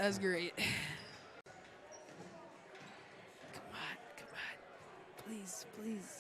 That's great. Come on. Please, please.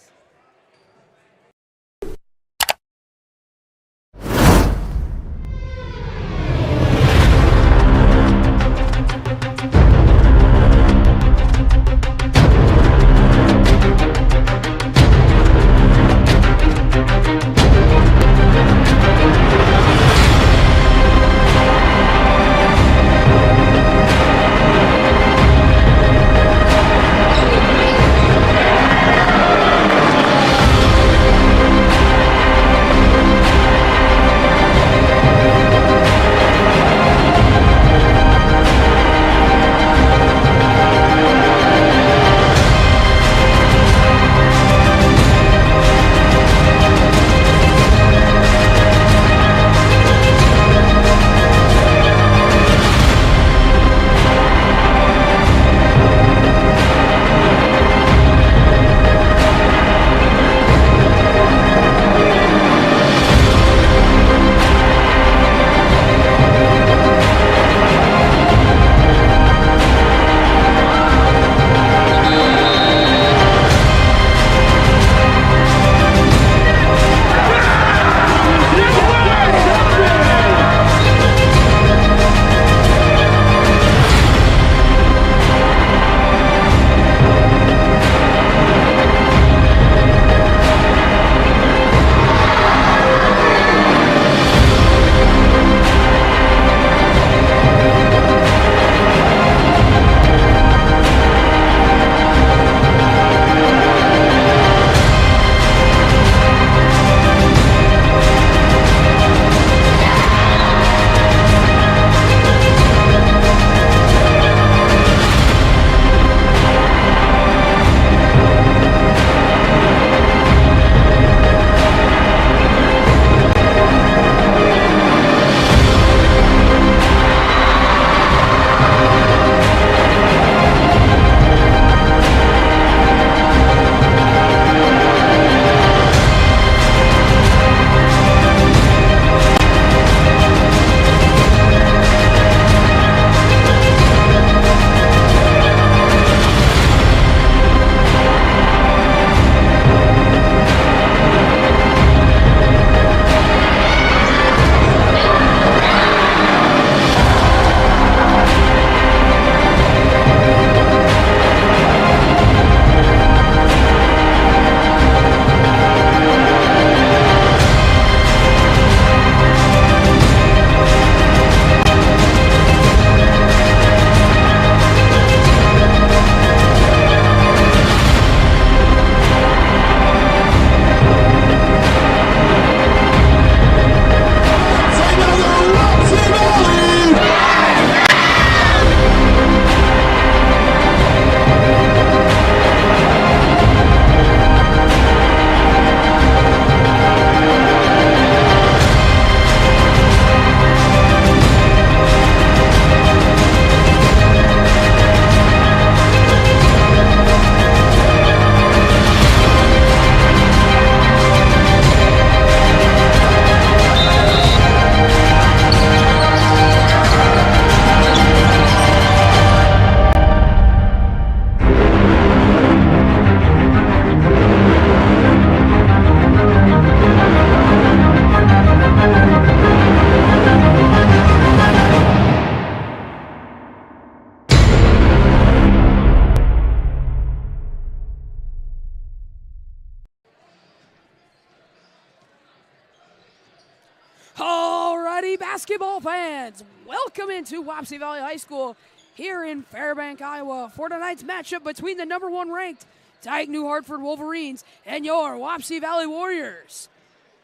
Alrighty, basketball fans, welcome into Wapsie Valley High School here in Fairbank, Iowa for tonight's matchup between the #1 ranked Dike-New Hartford Wolverines and your Wapsie Valley Warriors.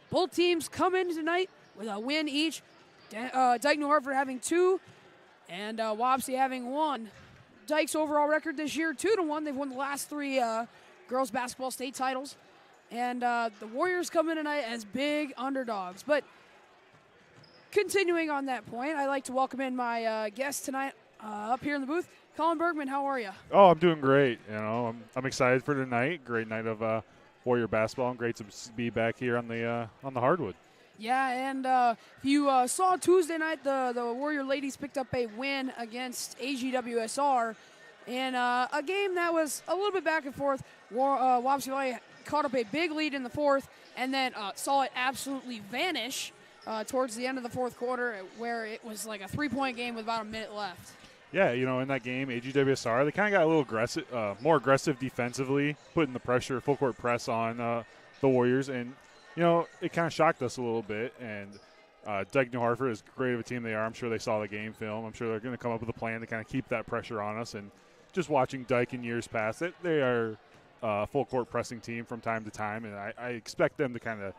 Both teams come in tonight with a win each. Dike-New Hartford having 2 and Wapsie having 1. Dike's overall record this year, 2-1. They've won the last 3 girls basketball state titles. And the Warriors come in tonight as big underdogs. But continuing on that point, I'd like to welcome in my guest tonight up here in the booth. Colin Bergman, how are you? Oh, I'm doing great. You know, I'm excited for tonight. Great night of Warrior basketball, and great to be back here on the hardwood. Yeah, and if you saw Tuesday night, the Warrior ladies picked up a win against AGWSR in a game that was a little bit back and forth. Wapsie Valley caught up a big lead in the fourth and then saw it absolutely vanish towards the end of the fourth quarter where it was like a 3-point game with about a minute left. Yeah, in that game, AGWSR, they kind of got a little aggressive, more aggressive defensively, putting the pressure, full court press on the Warriors, and it kind of shocked us a little bit. And Dike-New Hartford, as great of a team they are, I'm sure they saw the game film. I'm sure they're going to come up with a plan to kind of keep that pressure on us. And just watching Dike in years past, they are a full court pressing team from time to time, and I expect them to kind of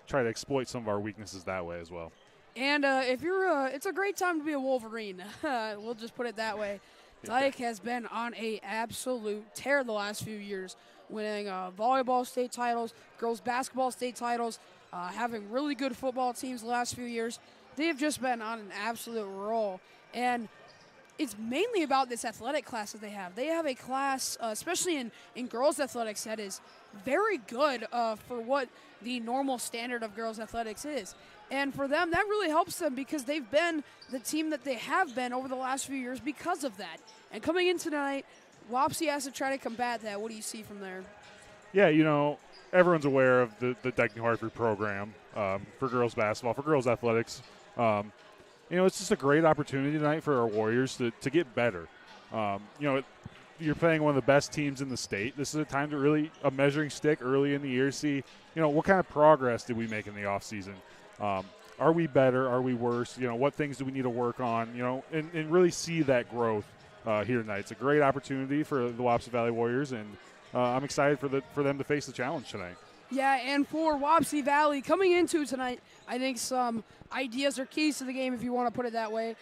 try to exploit some of our weaknesses that way as well. And if you're, it's a great time to be a Wolverine. We'll just put it that way. Dike has been on a absolute tear the last few years, winning volleyball state titles, girls basketball state titles, having really good football teams the last few years. They've just been on an absolute roll. And it's mainly about this athletic class that they have. They have a class, especially in girls athletics, that is very good for what the normal standard of girls athletics is. And for them, that really helps them because they've been the team that they have been over the last few years because of that. And coming in tonight, Wapsie has to try to combat that. What do you see from there? Yeah, everyone's aware of the Dike-New Hartford program for girls basketball, for girls athletics. It's just a great opportunity tonight for our Warriors to get better. You're playing one of the best teams in the state. This is a time to really a measuring stick early in the year, see, what kind of progress did we make in the offseason? Are we better? Are we worse? What things do we need to work on? And really see that growth here tonight. It's a great opportunity for the Wapsie Valley Warriors, and I'm excited for them to face the challenge tonight. Yeah, and for Wapsie Valley coming into tonight, I think some ideas or keys to the game, if you want to put it that way.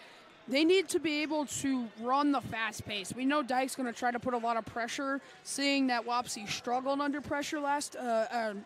They need to be able to run the fast pace. We know Dike's going to try to put a lot of pressure, seeing that Wapsie struggled under pressure last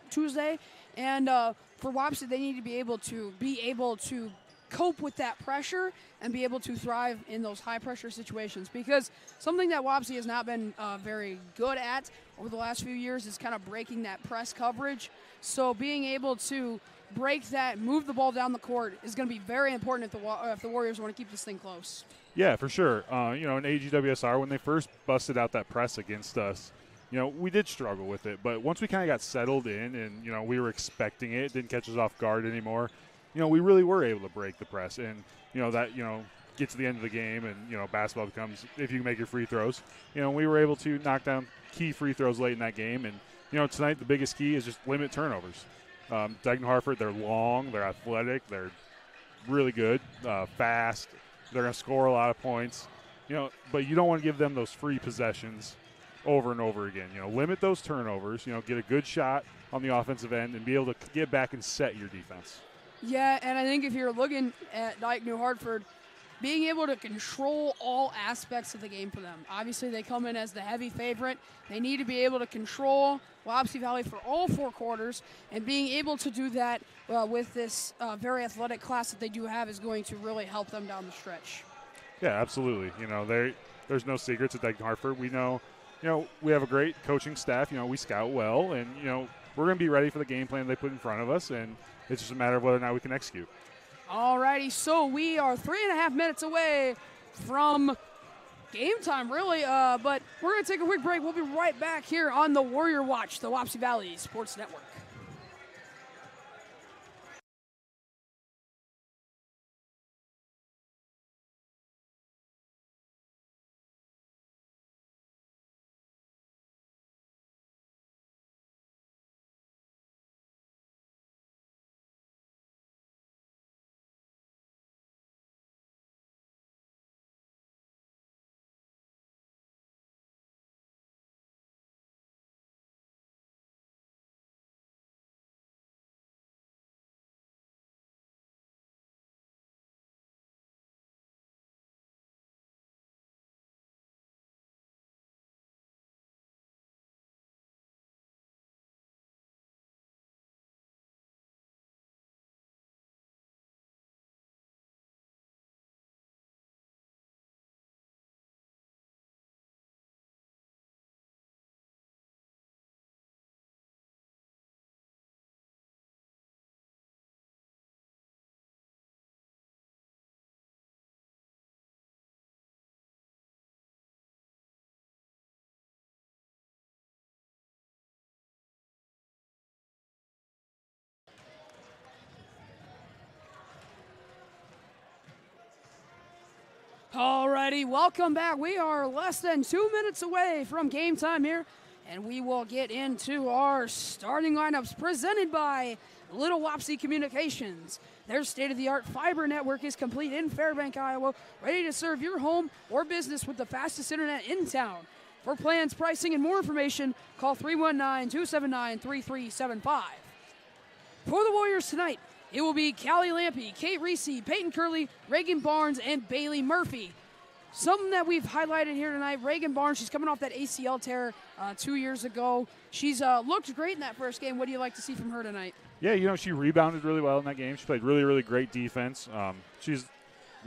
Tuesday. And for Wapsie, they need to be able to cope with that pressure and be able to thrive in those high-pressure situations. Because something that Wapsie has not been very good at over the last few years is kind of breaking that press coverage. So being able to break that, move the ball down the court is going to be very important if the Warriors want to keep this thing close. Yeah, for sure. In AGWSR, when they first busted out that press against us, we did struggle with it. But once we kind of got settled in and, we were expecting it, didn't catch us off guard anymore, we really were able to break the press. And, get to the end of the game and, basketball becomes if you can make your free throws. We were able to knock down key free throws late in that game. And, tonight the biggest key is just limit turnovers. Dike-New Hartford, they're long, they're athletic, they're really good, fast. They're going to score a lot of points, but you don't want to give them those free possessions over and over again. Limit those turnovers, get a good shot on the offensive end and be able to get back and set your defense. Yeah, and I think if you're looking at Dike-New Hartford, being able to control all aspects of the game for them. Obviously, they come in as the heavy favorite. They need to be able to control Wapsie Valley for all 4 quarters, and being able to do that with this very athletic class that they do have is going to really help them down the stretch. Yeah, absolutely. There's no secrets at Dike-New Hartford. We know, we have a great coaching staff. We scout well, and, we're going to be ready for the game plan they put in front of us, and it's just a matter of whether or not we can execute. Alrighty, so we are 3.5 minutes away from game time, really, but we're going to take a quick break. We'll be right back here on the Warrior Watch, the Wapsie Valley Sports Network. Alrighty, welcome back. We are less than 2 minutes away from game time here, and we will get into our starting lineups presented by Little Wapsie Communications. Their state-of-the-art fiber network is complete in Fairbank, Iowa, ready to serve your home or business with the fastest internet in town. For plans, pricing, and more information, call 319-279-3375. For the Warriors tonight, it will be Callie Lampy, Kate Reese, Peyton Curley, Reagan Barnes, and Bailey Murphy. Something that we've highlighted here tonight, Reagan Barnes, she's coming off that ACL tear 2 years ago. She's looked great in that first game. What do you like to see from her tonight? Yeah, she rebounded really well in that game. She played really, really great defense. She's,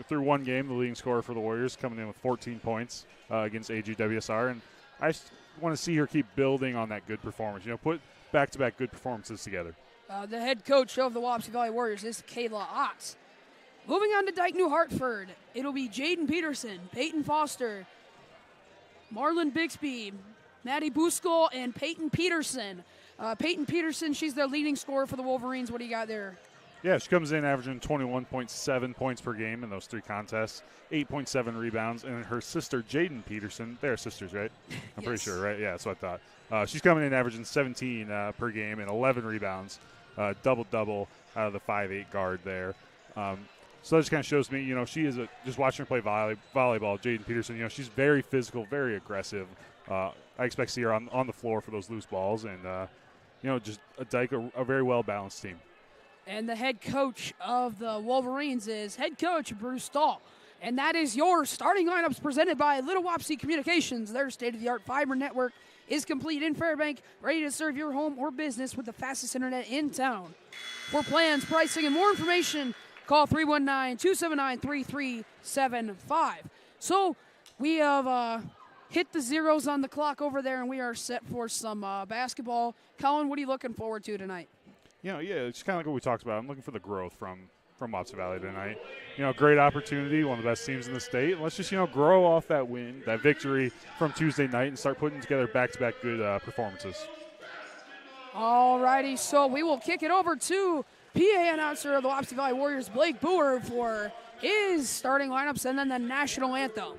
through one game, the leading scorer for the Warriors, coming in with 14 points against AGWSR. And I just want to see her keep building on that good performance. Put back-to-back good performances together. The head coach of the Wapsie Valley Warriors is Kayla Otts. Moving on to Dike-New Hartford, it'll be Jaden Peterson, Peyton Foster, Marlon Bixby, Maddie Buskell, and Peyton Peterson. Peyton Peterson, she's the leading scorer for the Wolverines. What do you got there? Yeah, she comes in averaging 21.7 points per game in those 3 contests, 8.7 rebounds, and her sister, Jaden Peterson, they're sisters, right? I'm pretty sure, right? Yeah, that's what I thought. She's coming in averaging 17 per game and 11 rebounds, double-double out of the 5'8 guard there. So that just kind of shows me, she is just watching her play volleyball, Jaden Peterson, she's very physical, very aggressive. I expect to see her on the floor for those loose balls and, just a very well-balanced team. And the head coach of the Wolverines is head coach Bruce Stahl. And that is your starting lineups presented by Little Wapsie Communications. Their state-of-the-art fiber network is complete in Fairbank, ready to serve your home or business with the fastest internet in town. For plans, pricing, and more information, call 319-279-3375. So we have hit the zeros on the clock over there, and we are set for some basketball. Colin, what are you looking forward to tonight? It's kind of like what we talked about. I'm looking for the growth from Wapsie Valley tonight. Great opportunity, one of the best teams in the state. And let's just, grow off that win, that victory from Tuesday night and start putting together back-to-back good performances. All righty, so we will kick it over to PA announcer of the Wapsie Valley Warriors, Blake Boer, for his starting lineups and then the national anthem.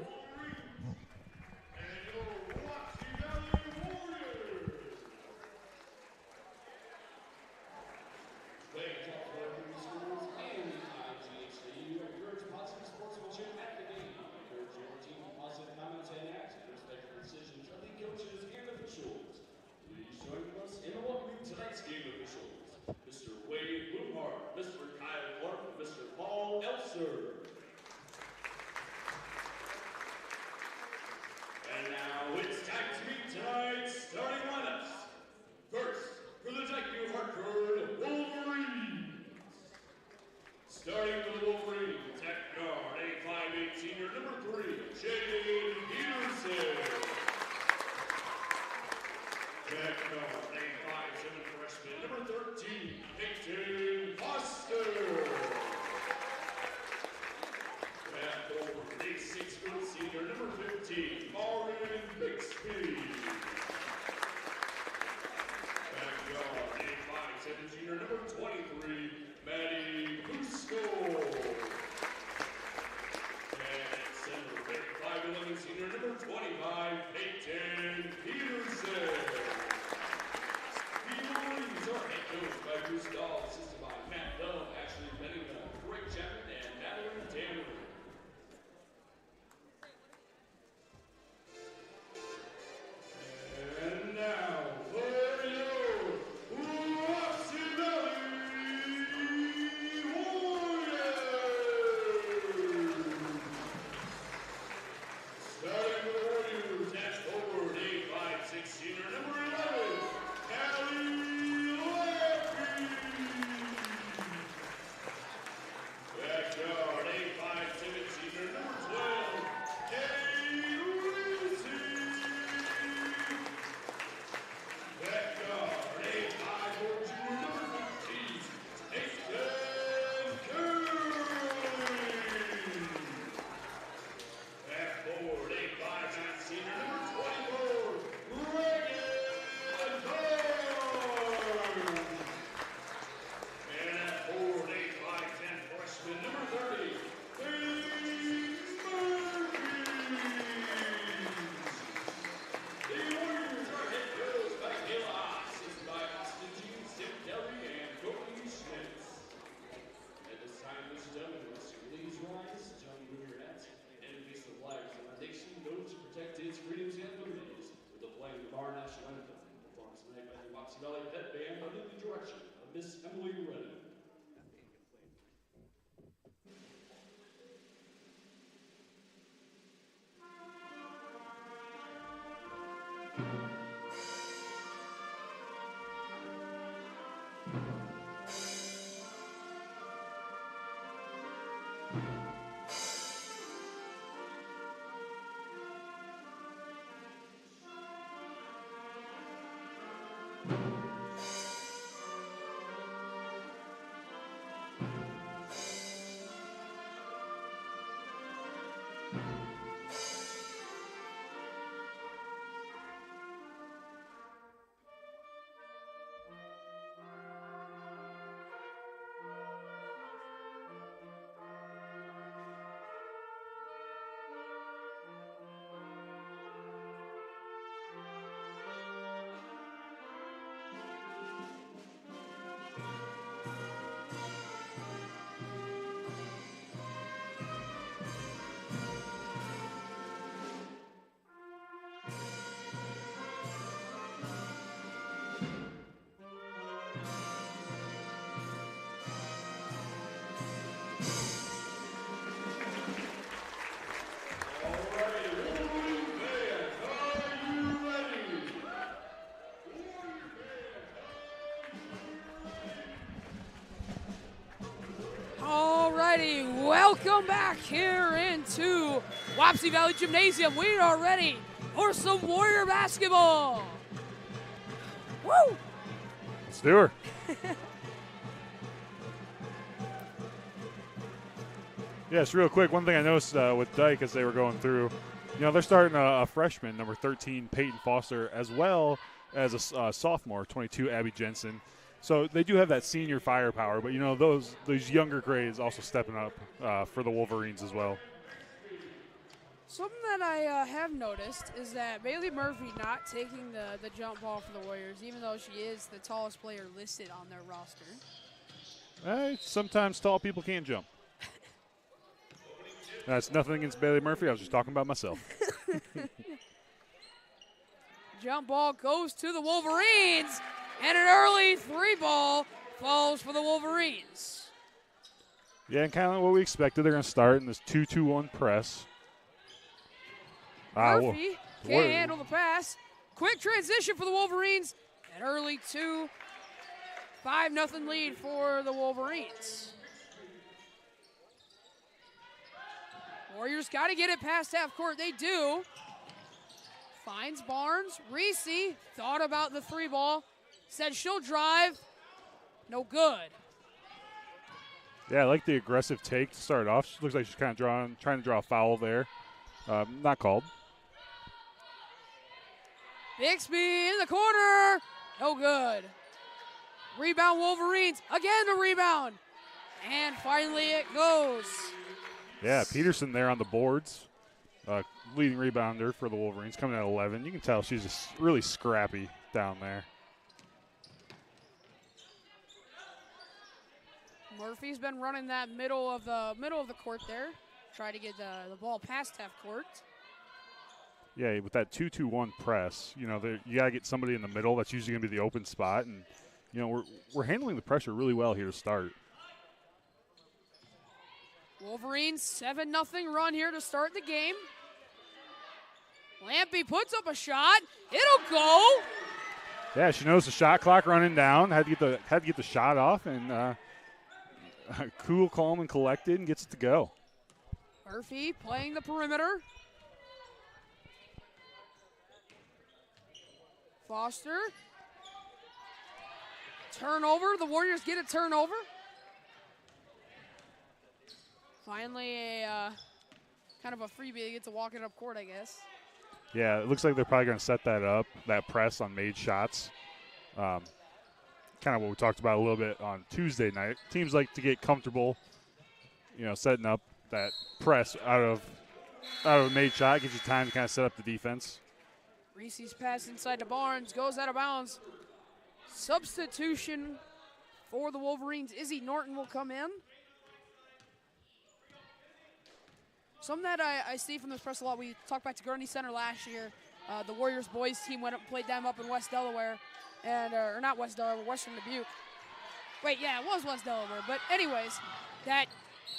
Starting for the Wolverines, at guard, a 5'8" senior, number 3, Jaden Peterson. At guard, a 5'7" freshman, number 13, Peyton Foster. At forward, a 6' senior, number 15, Marlon Bixby. At guard, a 5'7" junior, number 23, Maddie Buskell. And center, 5'11" senior, number 25, Peyton Peterson. The Wolverines are head coached by Bruce Stahl, assisted by Matt Bell, Ashley Benning, Greg Chapman, and Madeline Taylor. And now, for your Wapsie Valley Warriors! Starting with the Warriors, at forward, a 5'6" senior, number 11, Callie Lampy. its freedom's anthem is with the playing of our national anthem. Performance tonight by the Wapsie Valley Pet Band under the direction of Miss Emily Rennan. Welcome back here into Wapsie Valley Gymnasium. We are ready for some Warrior basketball. Woo! Let's do her. Yes, real quick, one thing I noticed with Dike as they were going through, they're starting a freshman, number 13, Peyton Foster, as well as a sophomore, 22, Abby Jensen. So they do have that senior firepower, but those younger grades also stepping up for the Wolverines as well. Something that I have noticed is that Bailey Murphy not taking the jump ball for the Warriors, even though she is the tallest player listed on their roster. Sometimes tall people can't jump. That's nothing against Bailey Murphy. I was just talking about myself. Jump ball goes to the Wolverines. And an early three ball falls for the Wolverines. Yeah, and kind of what we expected. They're going to start in this 2-2-1 press. Murphy can't handle the pass. Quick transition for the Wolverines. An early 5-0 lead for the Wolverines. Warriors got to get it past half court. They do. Finds Barnes. Reese thought about the three ball. Said she'll drive. No good. Yeah, I like the aggressive take to start off. She looks like she's kind of trying to draw a foul there. Not called. Bixby in the corner. No good. Rebound Wolverines. Again the rebound. And finally it goes. Yeah, Peterson there on the boards. Leading rebounder for the Wolverines, coming at 11. You can tell she's just really scrappy down there. Murphy's been running that middle of the court there. Try to get the ball past half court. Yeah, with that 2-2-1 press, you gotta get somebody in the middle. That's usually gonna be the open spot, and we're handling the pressure really well here to start. Wolverines 7-0 run here to start the game. Lampy puts up a shot. It'll go. Yeah, she knows the shot clock running down. Had to get the shot off, and cool, calm, and collected, and gets it to go. Murphy playing the perimeter. Foster. Turnover. The Warriors get a turnover. Finally a kind of a freebie. They get to walk it up court, I guess. Yeah, it looks like they're probably going to set that up, that press on made shots. Kind of what we talked about a little bit on Tuesday night. Teams like to get comfortable, setting up that press out of a made shot. Gives you time to kind of set up the defense. Reese's pass inside to Barnes. Goes out of bounds. Substitution for the Wolverines. Izzy Norton will come in. something that I see from this press a lot, we talked back to Grundy Center last year. The Warriors boys team went up and played them up in West Delaware, and or not West Delaware, Western Dubuque. Wait, yeah, it was West Delaware. But anyways, that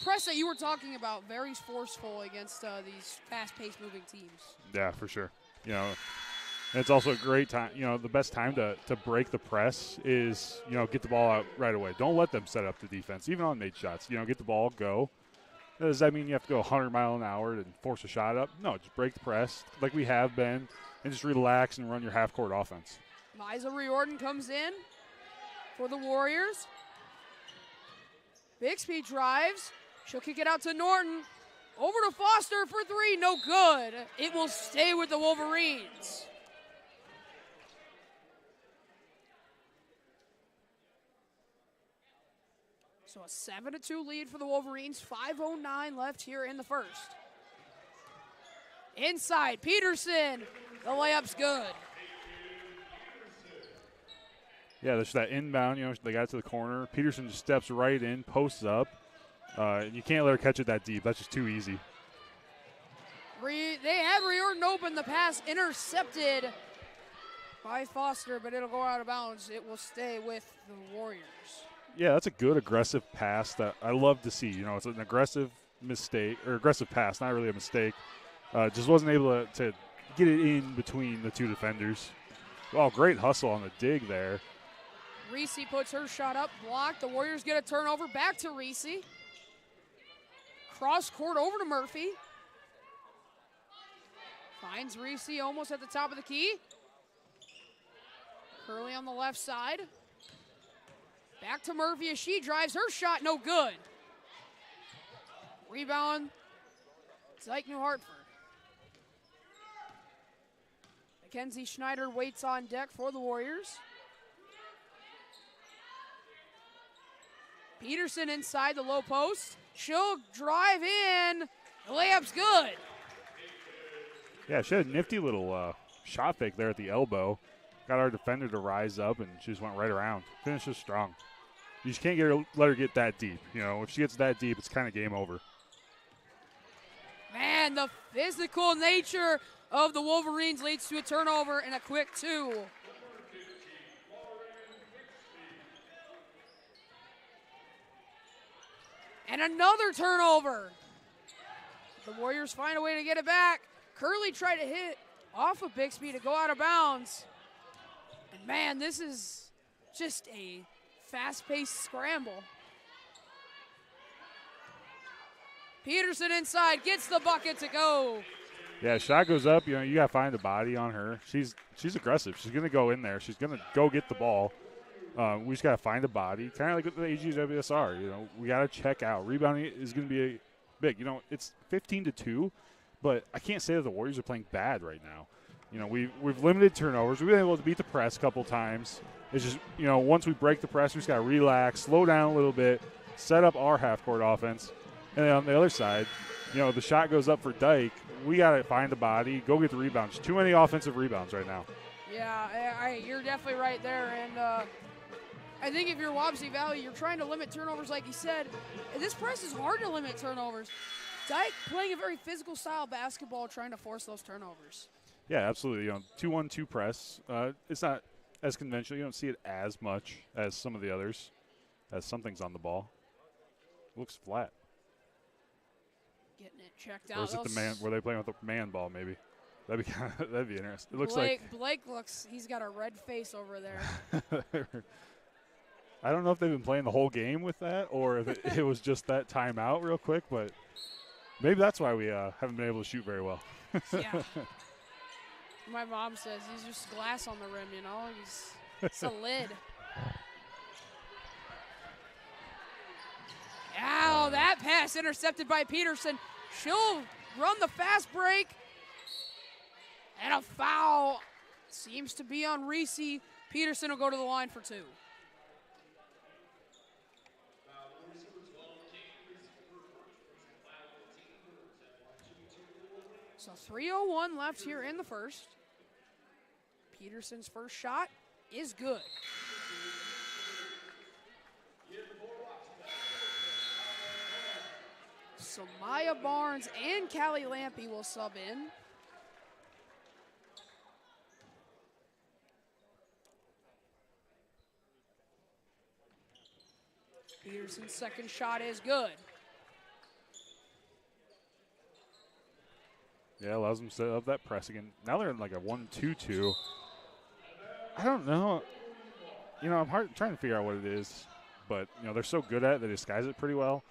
press that you were talking about, very forceful against these fast-paced moving teams. Yeah, for sure. You know, and it's also a great time. You know, the best time to break the press is, you know, get the ball out right away. Don't let them set up the defense, even on made shots. You know, get the ball, go. Does that mean you have to go 100 miles an hour and force a shot up? No, just break the press like we have been and just relax and run your half-court offense. Liza Riordan comes in for the Warriors. Bixby drives. She'll kick it out to Norton. Over to Foster for three. No good. It will stay with the Wolverines. So a 7-2 lead for the Wolverines. 5:09 left here in the first. Inside, Peterson. The layup's good. Yeah, there's that inbound. You know, they got it to the corner. Peterson just steps right in, posts up. You can't let her catch it that deep. That's just too easy. They had Riordan open. The pass intercepted by Foster, but it'll go out of bounds. It will stay with the Warriors. Yeah, that's a good aggressive pass that I love to see. You know, it's an aggressive mistake, or aggressive pass, not really a mistake. Just wasn't able to get it in between the two defenders. Oh, great hustle on the dig there. Reese puts her shot up, blocked. The Warriors get a turnover. Back to Reese. Cross court over to Murphy. Finds Reese almost at the top of the key. Curley on the left side. Back to Murphy as she drives. Her shot no good. Rebound. Dike-New Hartford. Mackenzie Schneider waits on deck for the Warriors. Peterson inside the low post. She'll drive in. The layup's good. Yeah, she had a nifty little shot fake there at the elbow. Got our defender to rise up, and she just went right around. Finishes strong. You just can't let her get that deep. You know, if she gets that deep, it's kind of game over. Man, the physical nature of the Wolverines leads to a turnover and a quick two. And another turnover. The Warriors find a way to get it back. Curley tried to hit off of Bixby to go out of bounds. And man, this is just a fast-paced scramble. Peterson inside, gets the bucket to go. Yeah, shot goes up. You know, you got to find a body on her. She's aggressive. She's going to go in there. She's going to go get the ball. We just got to find a body, kind of like with the AGWSR. You know, we got to check out. Rebounding is going to be big. You know, it's 15-2, but I can't say that the Warriors are playing bad right now. You know, we've limited turnovers. We've been able to beat the press a couple times. It's just, you know, once we break the press, we just got to relax, slow down a little bit, set up our half-court offense. And then on the other side, you know, the shot goes up for Dike. We got to find a body, go get the rebounds. Too many offensive rebounds right now. Yeah, you're definitely right there. And I think if you're Wapsie Valley, you're trying to limit turnovers like you said. And this press is hard to limit turnovers. Dike playing a very physical style basketball, trying to force those turnovers. Yeah, absolutely. You know, 2-1-2 press. It's not as conventional. You don't see it as much as some of the others, as something's on the ball. Looks flat. Getting it checked out. Or is it the man? Were they playing with a man ball? Maybe that'd be interesting. It looks Blake he's got a red face over there. I don't know if they've been playing the whole game with that, or if it was just that timeout real quick. But maybe that's why we haven't been able to shoot very well. Yeah. My mom says he's just glass on the rim. You know, it's a lid. Ow, that pass intercepted by Peterson. She'll run the fast break. And a foul seems to be on Reese. Peterson will go to the line for two. So 3:01 left here in the first. Peterson's first shot is good. So Maya Barnes and Callie Lampy will sub in. Peterson's second shot is good. Yeah, allows them to set up that press again. Now they're in like a 1-2-2. I don't know. You know, I'm trying to figure out what it is, but you know they're so good at it they disguise it pretty well.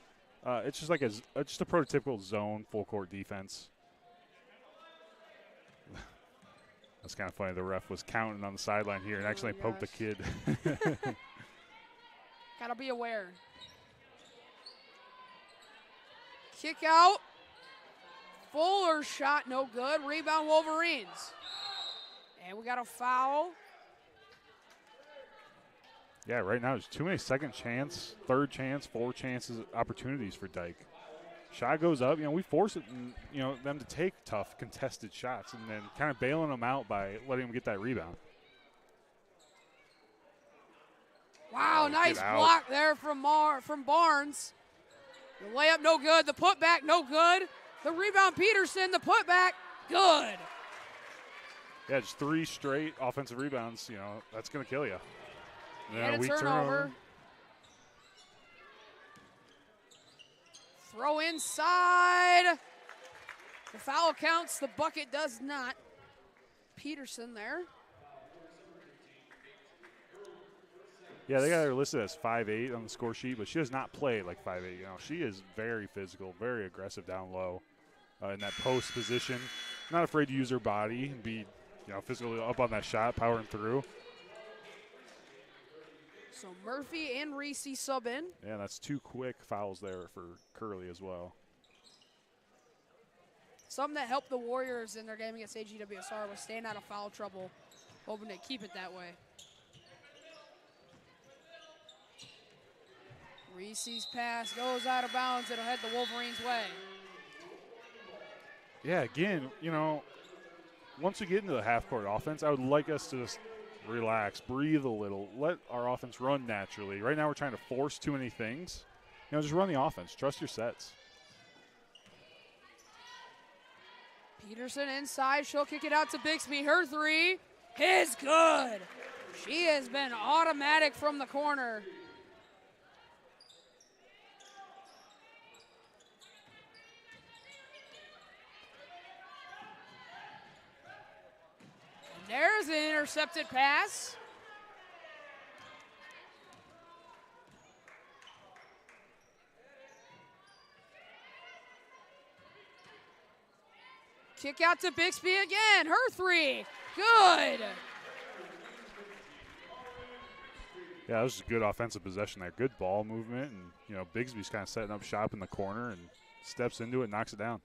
It's just like just a prototypical zone full court defense. That's kind of funny. The ref was counting on the sideline here and actually poked the kid. Gotta be aware. Kick out. Fuller's shot, no good. Rebound, Wolverines. And we got a foul. Yeah, right now there's too many second chance, third chance, four chances, opportunities for Dike. Shot goes up, you know, we force it, and, you know, them to take tough, contested shots, and then kind of bailing them out by letting them get that rebound. Wow, nice block there from Barnes. The layup, no good. The putback, no good. The rebound, Peterson. The putback, good. Yeah, just 3 straight offensive rebounds. You know, that's going to kill you. And a turnover. Throw inside. The foul counts. The bucket does not. Peterson there. Yeah, they got her listed as 5'8" on the score sheet, but she does not play like 5'8". You know, she is very physical, very aggressive down low in that post position. Not afraid to use her body and be, you know, physically up on that shot, powering through. So Murphy and Reese sub in. Yeah, that's 2 quick fouls there for Curley as well. Something that helped the Warriors in their game against AGWSR was staying out of foul trouble, hoping to keep it that way. Reese's pass goes out of bounds. It'll head the Wolverines' way. Yeah, again, you know, once we get into the half-court offense, I would like us to just relax, breathe a little, let our offense run naturally. Right now we're trying to force too many things. You know, just run the offense. Trust your sets. Peterson inside. She'll kick it out to Bixby. Her 3 is good. She has been automatic from the corner. There's an intercepted pass. Kick out to Bixby again. Her 3. Good. Yeah, this is a good offensive possession there. Good ball movement. And, you know, Bigsby's kind of setting up shop in the corner and steps into it and knocks it down.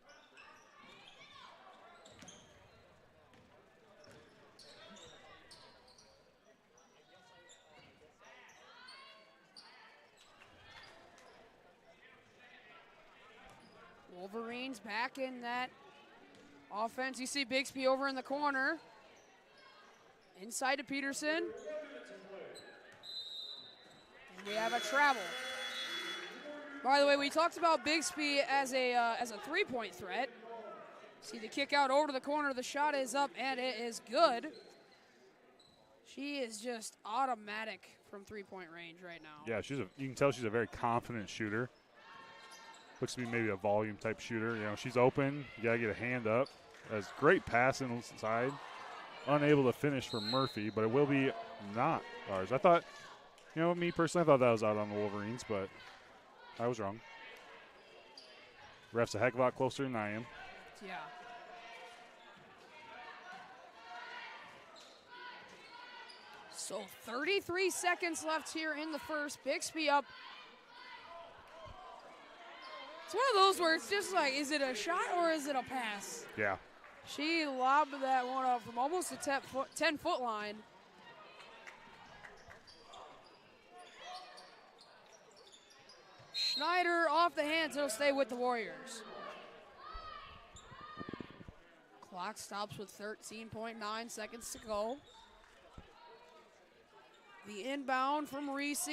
Wolverines back in that offense. You see Bixby over in the corner. Inside to Peterson. And we have a travel. By the way, we talked about Bixby as a three-point threat. See the kick out over to the corner. The shot is up, and it is good. She is just automatic from three-point range right now. Yeah, you can tell she's a very confident shooter. Looks to be maybe a volume type shooter. You know, she's open. You got to get a hand up. Has great pass inside. Unable to finish for Murphy, but it will be not ours. I thought, you know, me personally, I thought that was out on the Wolverines, but I was wrong. Ref's a heck of a lot closer than I am. Yeah. So 33 seconds left here in the first. Bixby up. It's one of those where it's just like, is it a shot or is it a pass? Yeah. She lobbed that one up from almost the 10-foot line. Schneider off the hands. It'll stay with the Warriors. Clock stops with 13.9 seconds to go. The inbound from Reese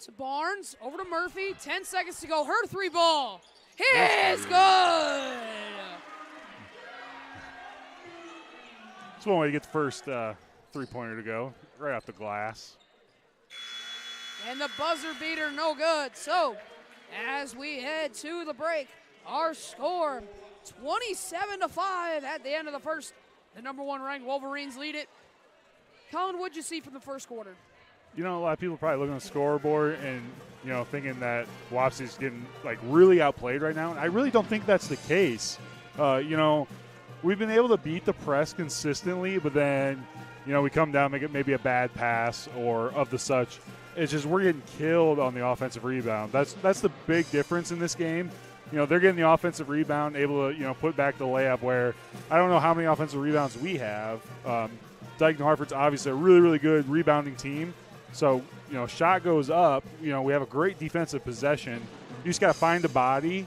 to Barnes. Over to Murphy. 10 seconds to go. Her 3 ball It's good. It's one way to get the first three-pointer to go, right off the glass. And the buzzer beater, no good. So, as we head to the break, our score, 27-5 at the end of the first. The number 1 ranked Wolverines lead it. Colin, what'd you see from the first quarter? You know, a lot of people probably looking at the scoreboard and, you know, thinking that Wapsie's getting, like, really outplayed right now. And I really don't think that's the case. You know, we've been able to beat the press consistently, but then, you know, we come down, make it maybe a bad pass or of the such. It's just we're getting killed on the offensive rebound. That's the big difference in this game. You know, they're getting the offensive rebound, able to, you know, put back the layup where I don't know how many offensive rebounds we have. Dike-New Hartford's obviously a really, really good rebounding team. So, you know, shot goes up. You know, we have a great defensive possession. You just got to find the body.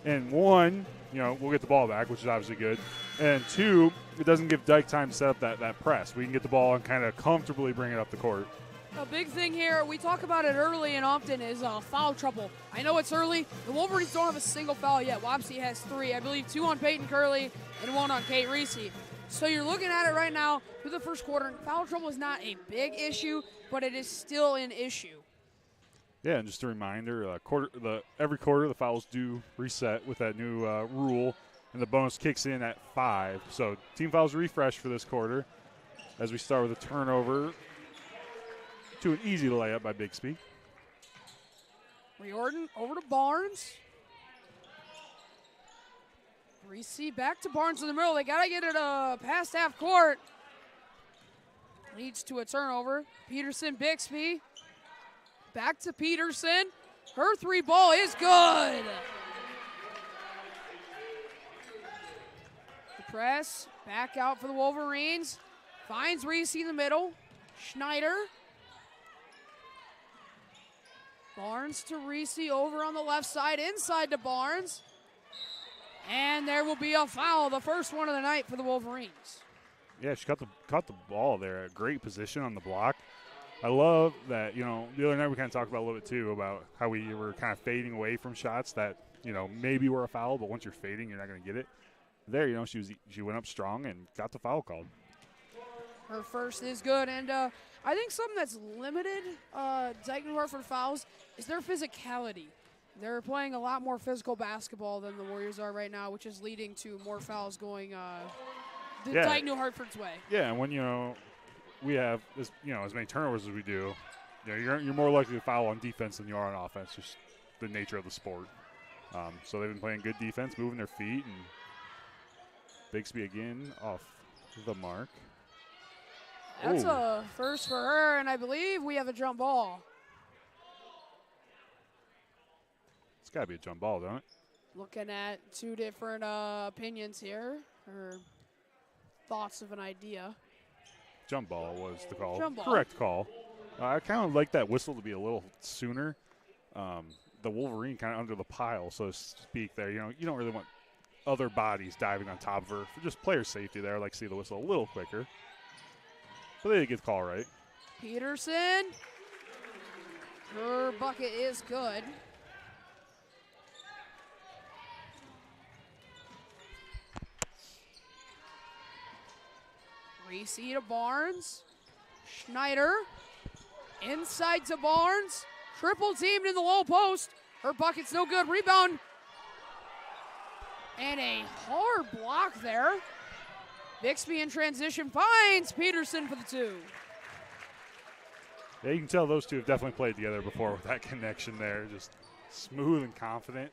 And 1, you know, we'll get the ball back, which is obviously good. And 2, it doesn't give Dike time to set up that press. We can get the ball and kind of comfortably bring it up the court. A big thing here, we talk about it early and often, is foul trouble. I know it's early. The Wolverines don't have a single foul yet. Wapsie has 3. I believe 2 on Peyton Curley and 1 on Kate Reese. So you're looking at it right now through the first quarter. Foul trouble is not a big issue, but it is still an issue. Yeah, and just a reminder, every quarter the fouls do reset with that new rule, and the bonus kicks in at 5. So team fouls refresh for this quarter as we start with a turnover to an easy layup by Bixby. Riordan over to Barnes. Reese back to Barnes in the middle. They got to get it past half court. Leads to a turnover. Peterson, Bixby. Back to Peterson. Her 3 ball is good. The press back out for the Wolverines. Finds Reese in the middle. Schneider. Barnes to Reese over on the left side, inside to Barnes. And there will be a foul, the first one of the night for the Wolverines. Yeah, she caught the ball there. A great position on the block. I love that, you know, the other night we kind of talked about a little bit too about how we were kind of fading away from shots that, you know, maybe were a foul, but once you're fading, you're not going to get it. There, you know, she went up strong and got the foul called. Her first is good, and I think something that's limited Dike-New Hartford fouls is their physicality. They're playing a lot more physical basketball than the Warriors are right now, which is leading to more fouls going Dike-New Hartford's way. Yeah, and when, you know, we have as many turnovers as we do, you know, you're more likely to foul on defense than you are on offense, just the nature of the sport. So they've been playing good defense, moving their feet, and Bixby again off the mark. That's a first for her, and I believe we have a jump ball. It's got to be a jump ball, don't it? Looking at 2 different opinions here, or thoughts of an idea. Jump ball was the call. Jump ball. Correct call. I kind of like that whistle to be a little sooner. The Wolverine kind of under the pile, so to speak there. You know, you don't really want other bodies diving on top of her. For just player safety there, I like to see the whistle a little quicker. But they did get the call right. Peterson. Her bucket is good. Reese to Barnes. Schneider. Inside to Barnes. Triple teamed in the low post. Her bucket's no good. Rebound. And a hard block there. Bixby in transition finds Peterson for the 2. Yeah, you can tell those two have definitely played together before with that connection there. Just smooth and confident.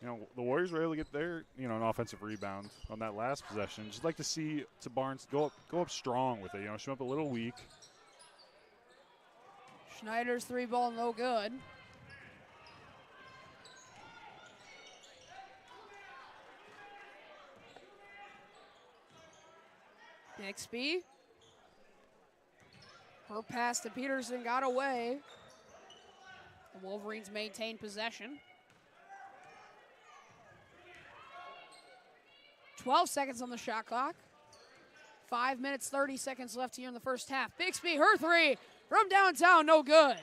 You know, the Warriors were able to get their, you know, an offensive rebound on that last possession. Just like to see to Barnes go up strong with it. You know, she went up a little weak. Schneider's 3 ball no good. Bixby. Her pass to Peterson got away. The Wolverines maintain possession. 12 seconds on the shot clock. 5 minutes, 30 seconds left here in the first half. Bixby, her 3 from downtown, no good.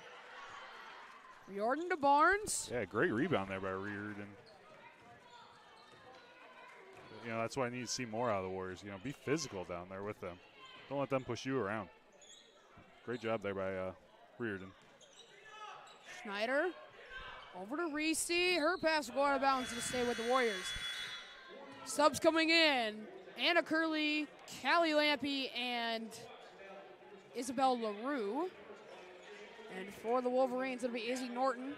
Riordan to Barnes. Yeah, great rebound there by Riordan. You know, that's why I need to see more out of the Warriors. You know, be physical down there with them. Don't let them push you around. Great job there by Riordan. Schneider over to Reese. Her pass will go out of bounds to stay with the Warriors. Subs coming in. Anna Curley, Callie Lampy, and Isabel LaRue. And for the Wolverines, it'll be Izzy Norton.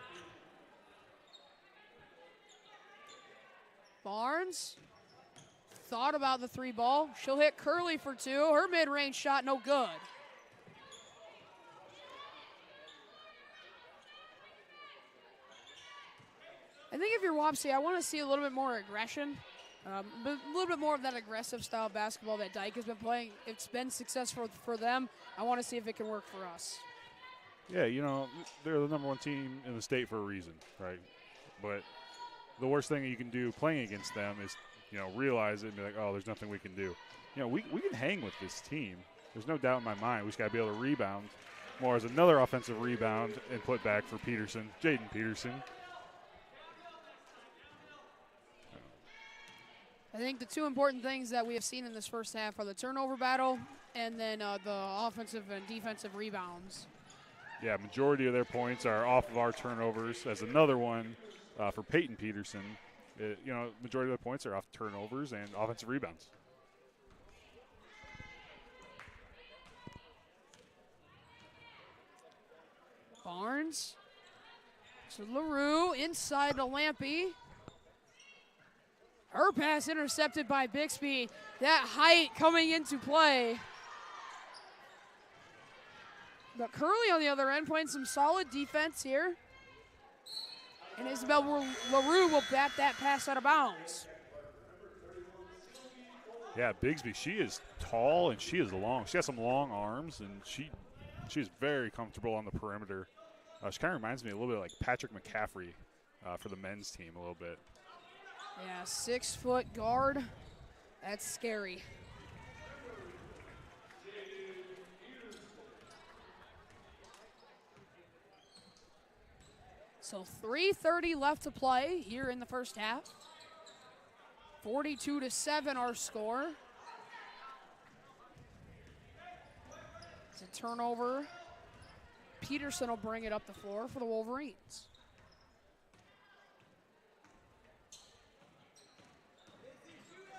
Barnes thought about the 3 ball. She'll hit Curley for 2. Her mid-range shot, no good. I think if you're Wapsie, I want to see a little bit more aggression. But a little bit more of that aggressive style of basketball that Dike has been playing. It's been successful for them. I want to see if it can work for us. Yeah, you know, they're the #1 team in the state for a reason, right? But the worst thing you can do playing against them is, you know, realize it and be like, oh, there's nothing we can do. You know, we can hang with this team. There's no doubt in my mind. We just got to be able to rebound. More as another offensive rebound and put back for Peterson, Jaden Peterson. I think the 2 important things that we have seen in this first half are the turnover battle and then the offensive and defensive rebounds. Yeah, majority of their points are off of our turnovers. As another one for Peyton Peterson, you know, majority of their points are off turnovers and offensive rebounds. Barnes to LaRue, inside to Lampy. Her pass intercepted by Bixby. That height coming into play. But Curley on the other end playing some solid defense here. And Isabel LaRue will bat that pass out of bounds. Yeah, Bigsby, she is tall and she is long. She has some long arms, and she is very comfortable on the perimeter. She kind of reminds me a little bit like Patrick McCaffrey for the men's team a little bit. Yeah, 6-foot guard. That's scary. So 3:30 left to play here in the first half. 42-7 our score. It's a turnover. Peterson will bring it up the floor for the Wolverines.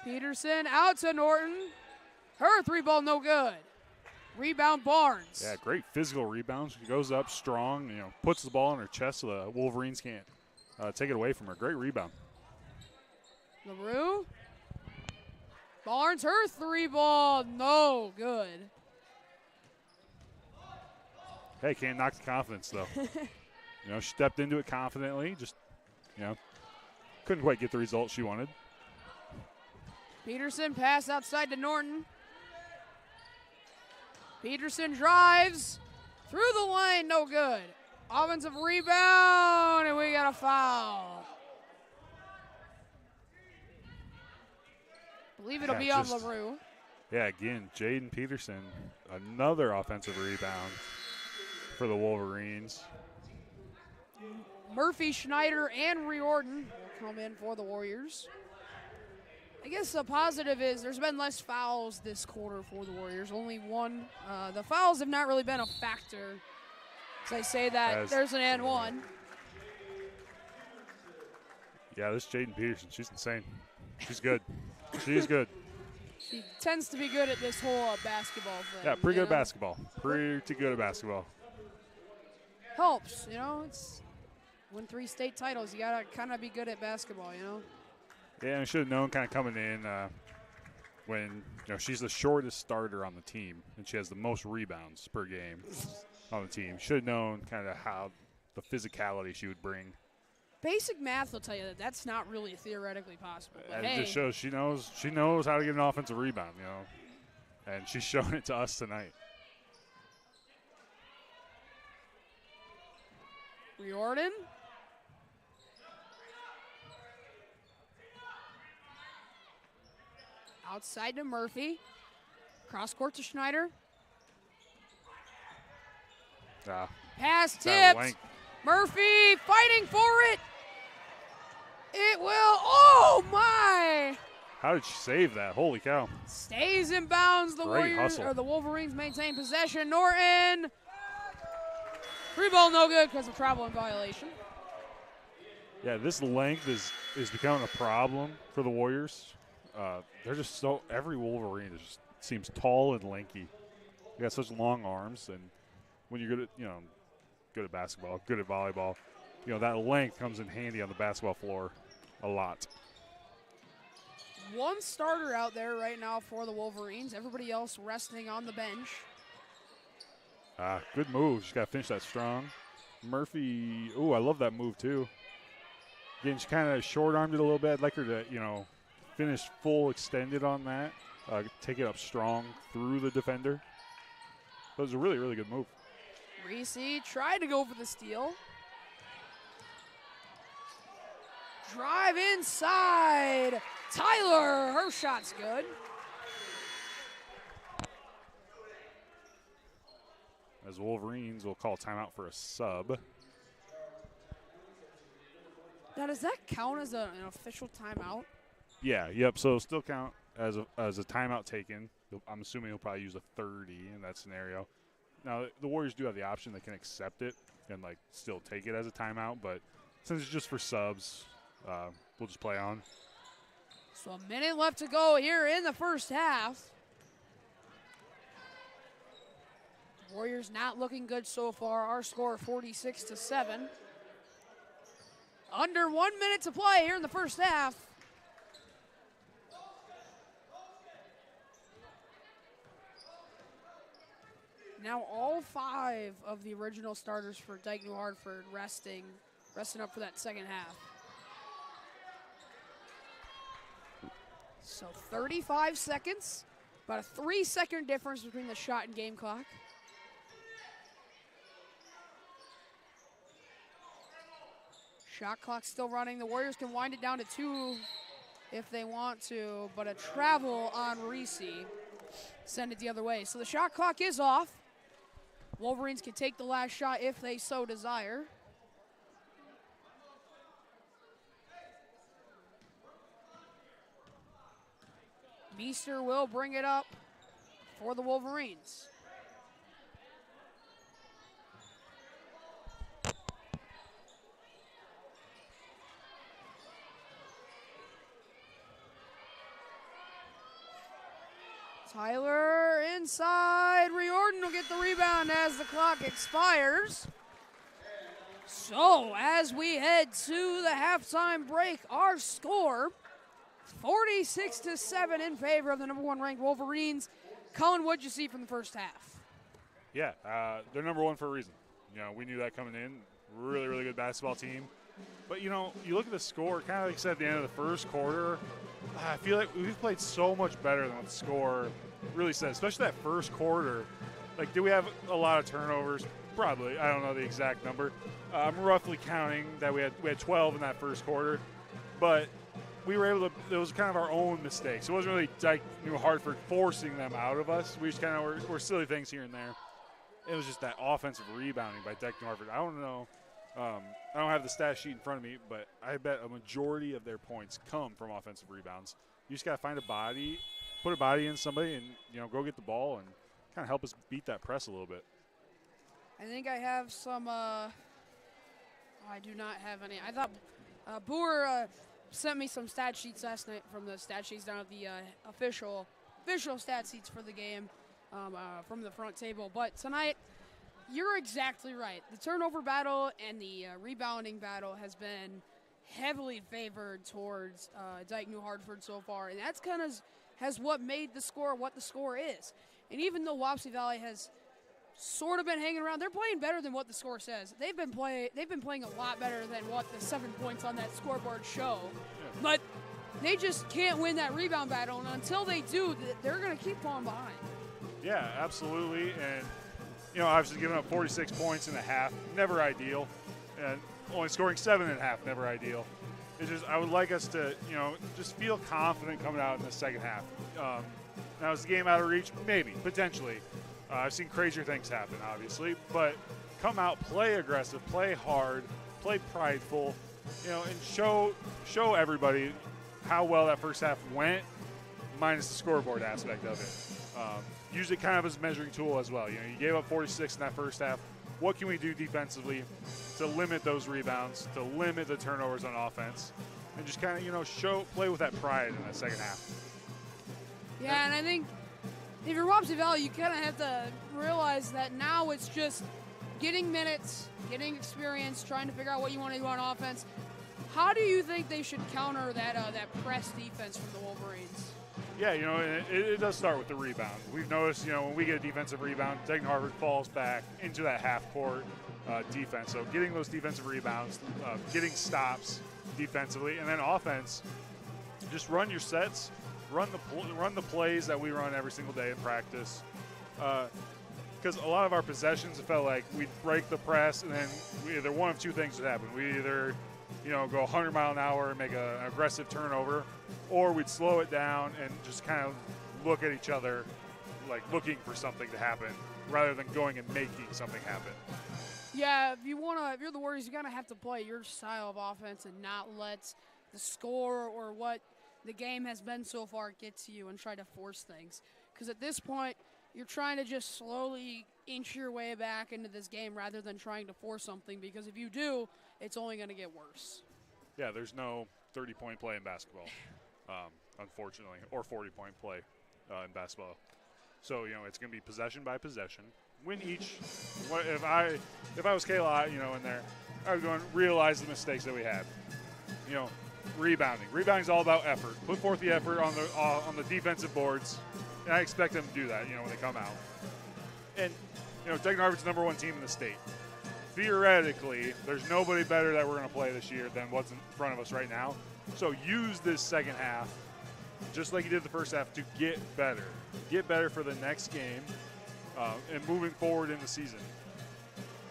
Peterson out to Norton. Her 3-ball no good. Rebound Barnes. Yeah, great physical rebound. She goes up strong, you know, puts the ball in her chest so the Wolverines can't take it away from her. Great rebound. LaRue. Barnes, her 3-ball no good. Hey, can't knock the confidence, though. You know, she stepped into it confidently, just, you know, couldn't quite get the result she wanted. Peterson pass outside to Norton. Peterson drives through the line, no good. Offensive rebound, and we got a foul. Believe it'll be on LaRue. Yeah, again, Jaden Peterson, another offensive rebound for the Wolverines. Murphy, Schneider, and Riordan will come in for the Warriors. I guess the positive is there's been less fouls this quarter for the Warriors, only 1. The fouls have not really been a factor. As I say that, there's an and 1. Yeah, this Jaden Peterson, she's insane. She's good. She's good. She tends to be good at this whole basketball thing. Yeah, pretty good at basketball. Pretty good at basketball. Helps, you know. It's win 3 state titles. You got to kind of be good at basketball, you know. Yeah, I should have known kind of coming in when, you know, she's the shortest starter on the team, and she has the most rebounds per game on the team. Should have known kind of how the physicality she would bring. Basic math will tell you that that's not really theoretically possible. But it just shows she knows how to get an offensive rebound, you know, and she's shown it to us tonight. Riordan. Outside to Murphy. Cross court to Schneider. Pass tipped. Murphy fighting for it. It will, oh my! How did she save that? Holy cow. Stays in bounds. The Great Warriors, hustle. or the Wolverines maintain possession. Norton. Free ball no good because of travel in violation. Yeah, this length is becoming a problem for the Warriors. They're just so, every Wolverine just seems tall and lanky. They got such long arms, and when you're good at basketball, good at volleyball, that length comes in handy on the basketball floor a lot. One starter out there right now for the Wolverines. Everybody else resting on the bench. Good move. She's got to finish that strong. Murphy, ooh, I love that move too. Again, she kind of short-armed it a little bit. I'd like her to, finish full extended on that. Take it up strong through the defender. That was a really, really good move. Reese tried to go for the steal. Drive inside. Tyler, her shot's good. As the Wolverines will call timeout for a sub. Now, does that count as an official timeout? Yeah, yep. So it'll still count as a timeout taken. I'm assuming he'll probably use a 30 in that scenario. Now, the Warriors do have the option. They can accept it and, still take it as a timeout. But since it's just for subs, we'll just play on. So a minute left to go here in the first half. Warriors not looking good so far. Our score 46-7. Under 1 minute to play here in the first half. Now all 5 of the original starters for Dike-New Hartford resting up for that second half. So 35 seconds, about a 3-second difference between the shot and game clock. Shot clock still running. The Warriors can wind it down to 2 if they want to, but a travel on Reese. Send it the other way. So the shot clock is off. Wolverines can take the last shot if they so desire. Meester will bring it up for the Wolverines. Tyler inside. Riordan will get the rebound as the clock expires. So as we head to the halftime break, our score 46-7 in favor of the number 1 ranked Wolverines. Colin, what'd you see from the first half? Yeah, they're number 1 for a reason. We knew that coming in. Really, really good basketball team. But, you look at the score, kind of like I said at the end of the first quarter, I feel like we've played so much better than what the score really says, especially that first quarter. Did we have a lot of turnovers? Probably. I don't know the exact number. I'm roughly counting that we had 12 in that first quarter. But we were able to – it was kind of our own mistakes. It wasn't really Dike-New Hartford forcing them out of us. We just kind of were silly things here and there. It was just that offensive rebounding by Dike-New Hartford. I don't know. I don't have the stat sheet in front of me, but I bet a majority of their points come from offensive rebounds. You just got to find a body, put a body in somebody, and go get the ball and kind of help us beat that press a little bit. I think I have some. I do not have any. I thought Boer sent me some stat sheets last night from the stat sheets down at the official stat sheets for the game from the front table. But tonight, you're exactly right. The turnover battle and the rebounding battle has been heavily favored towards Dike-New Hartford so far, and that's kind of has what made the score what the score is. And even though Wapsie Valley has sort of been hanging around, they're playing better than what the score says. They've been playing a lot better than what the 7 points on that scoreboard show. But they just can't win that rebound battle, and until they do, they're going to keep falling behind. Yeah, absolutely. And obviously giving up 46 points in a half, never ideal. And only scoring 7 in a half, never ideal. It's just, I would like us to, just feel confident coming out in the second half. Now, is the game out of reach? Maybe, potentially. I've seen crazier things happen, obviously. But come out, play aggressive, play hard, play prideful, and show everybody how well that first half went, minus the scoreboard aspect of it. Use it kind of as a measuring tool as well. You gave up 46 in that first half. What can we do defensively to limit those rebounds, to limit the turnovers on offense, and just kind of, play with that pride in that second half. Yeah, and I think if you're Wapsie Valley, you kind of have to realize that now it's just getting minutes, getting experience, trying to figure out what you want to do on offense. How do you think they should counter that press defense from the Wolverines? Yeah, it does start with the rebound. We've noticed, when we get a defensive rebound, Dike-New Hartford falls back into that half-court defense. So getting those defensive rebounds, getting stops defensively, and then offense, just run your sets, run the plays that we run every single day in practice. Because a lot of our possessions, it felt like we'd break the press, and then either one of two things would happen. We either go 100 mile an hour and make an aggressive turnover, or we'd slow it down and just kind of look at each other like looking for something to happen rather than going and making something happen. Yeah, if you're the Warriors, you gotta have to play your style of offense and not let the score or what the game has been so far get to you and try to force things. Because at this point, you're trying to just slowly inch your way back into this game rather than trying to force something, because if you do, it's only going to get worse. Yeah, there's no 30-point play in basketball, unfortunately, or 40-point play in basketball. So, it's going to be possession by possession. Win each. If I was Kayla, in there, I would go and realize the mistakes that we had. Rebounding. Rebounding is all about effort. Put forth the effort on the defensive boards, and I expect them to do that, when they come out. And, Dike-New Hartford's #1 team in the state. Theoretically, there's nobody better that we're going to play this year than what's in front of us right now. So use this second half, just like you did the first half, to get better. Get better for the next game and moving forward in the season.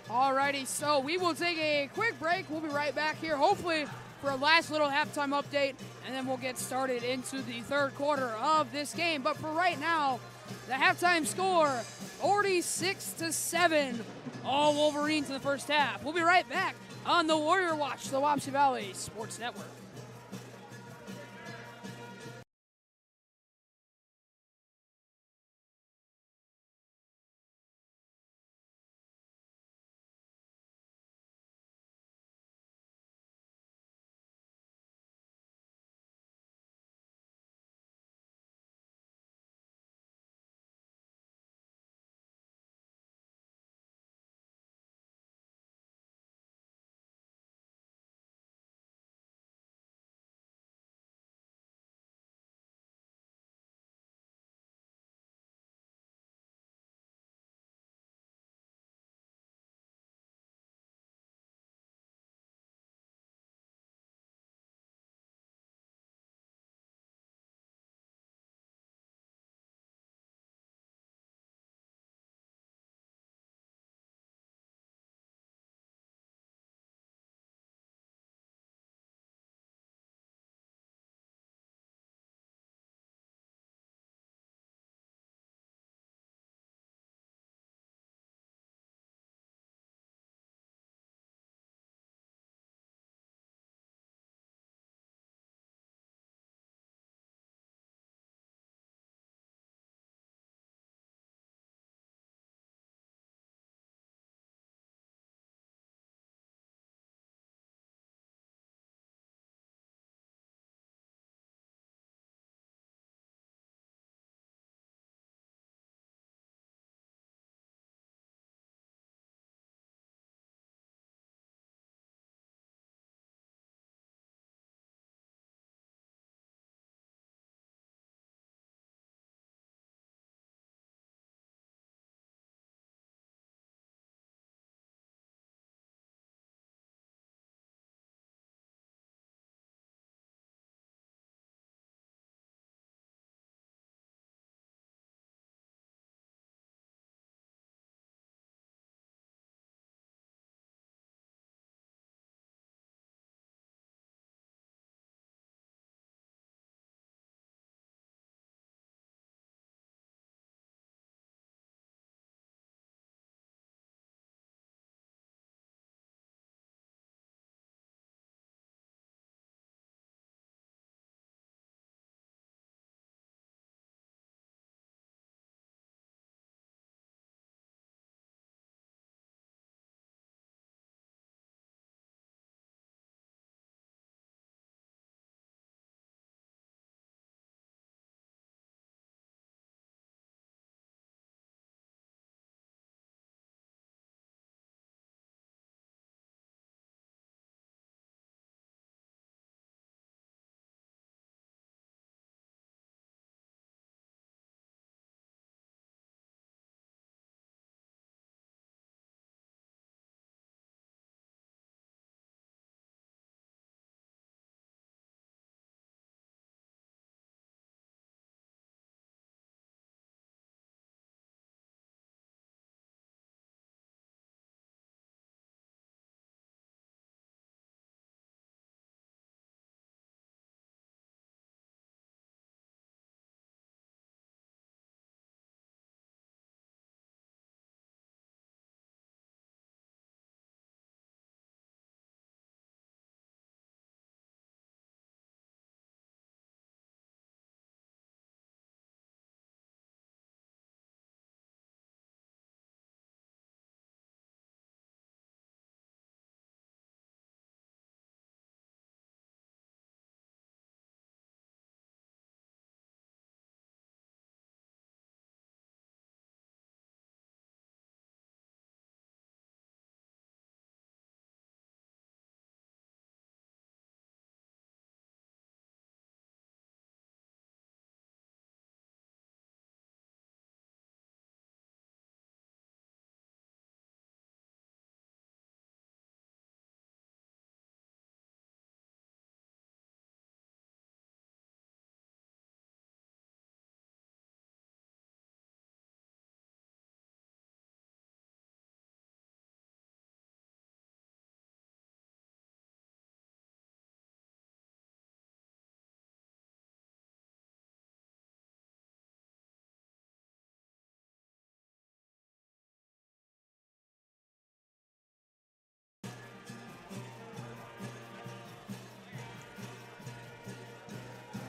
Alrighty, so we will take a quick break. We'll be right back here, hopefully, for a last little halftime update, and then we'll get started into the third quarter of this game. But for right now, the halftime score, 46-7, all Wolverines in the first half. We'll be right back on the Warrior Watch, the Wapsie Valley Sports Network.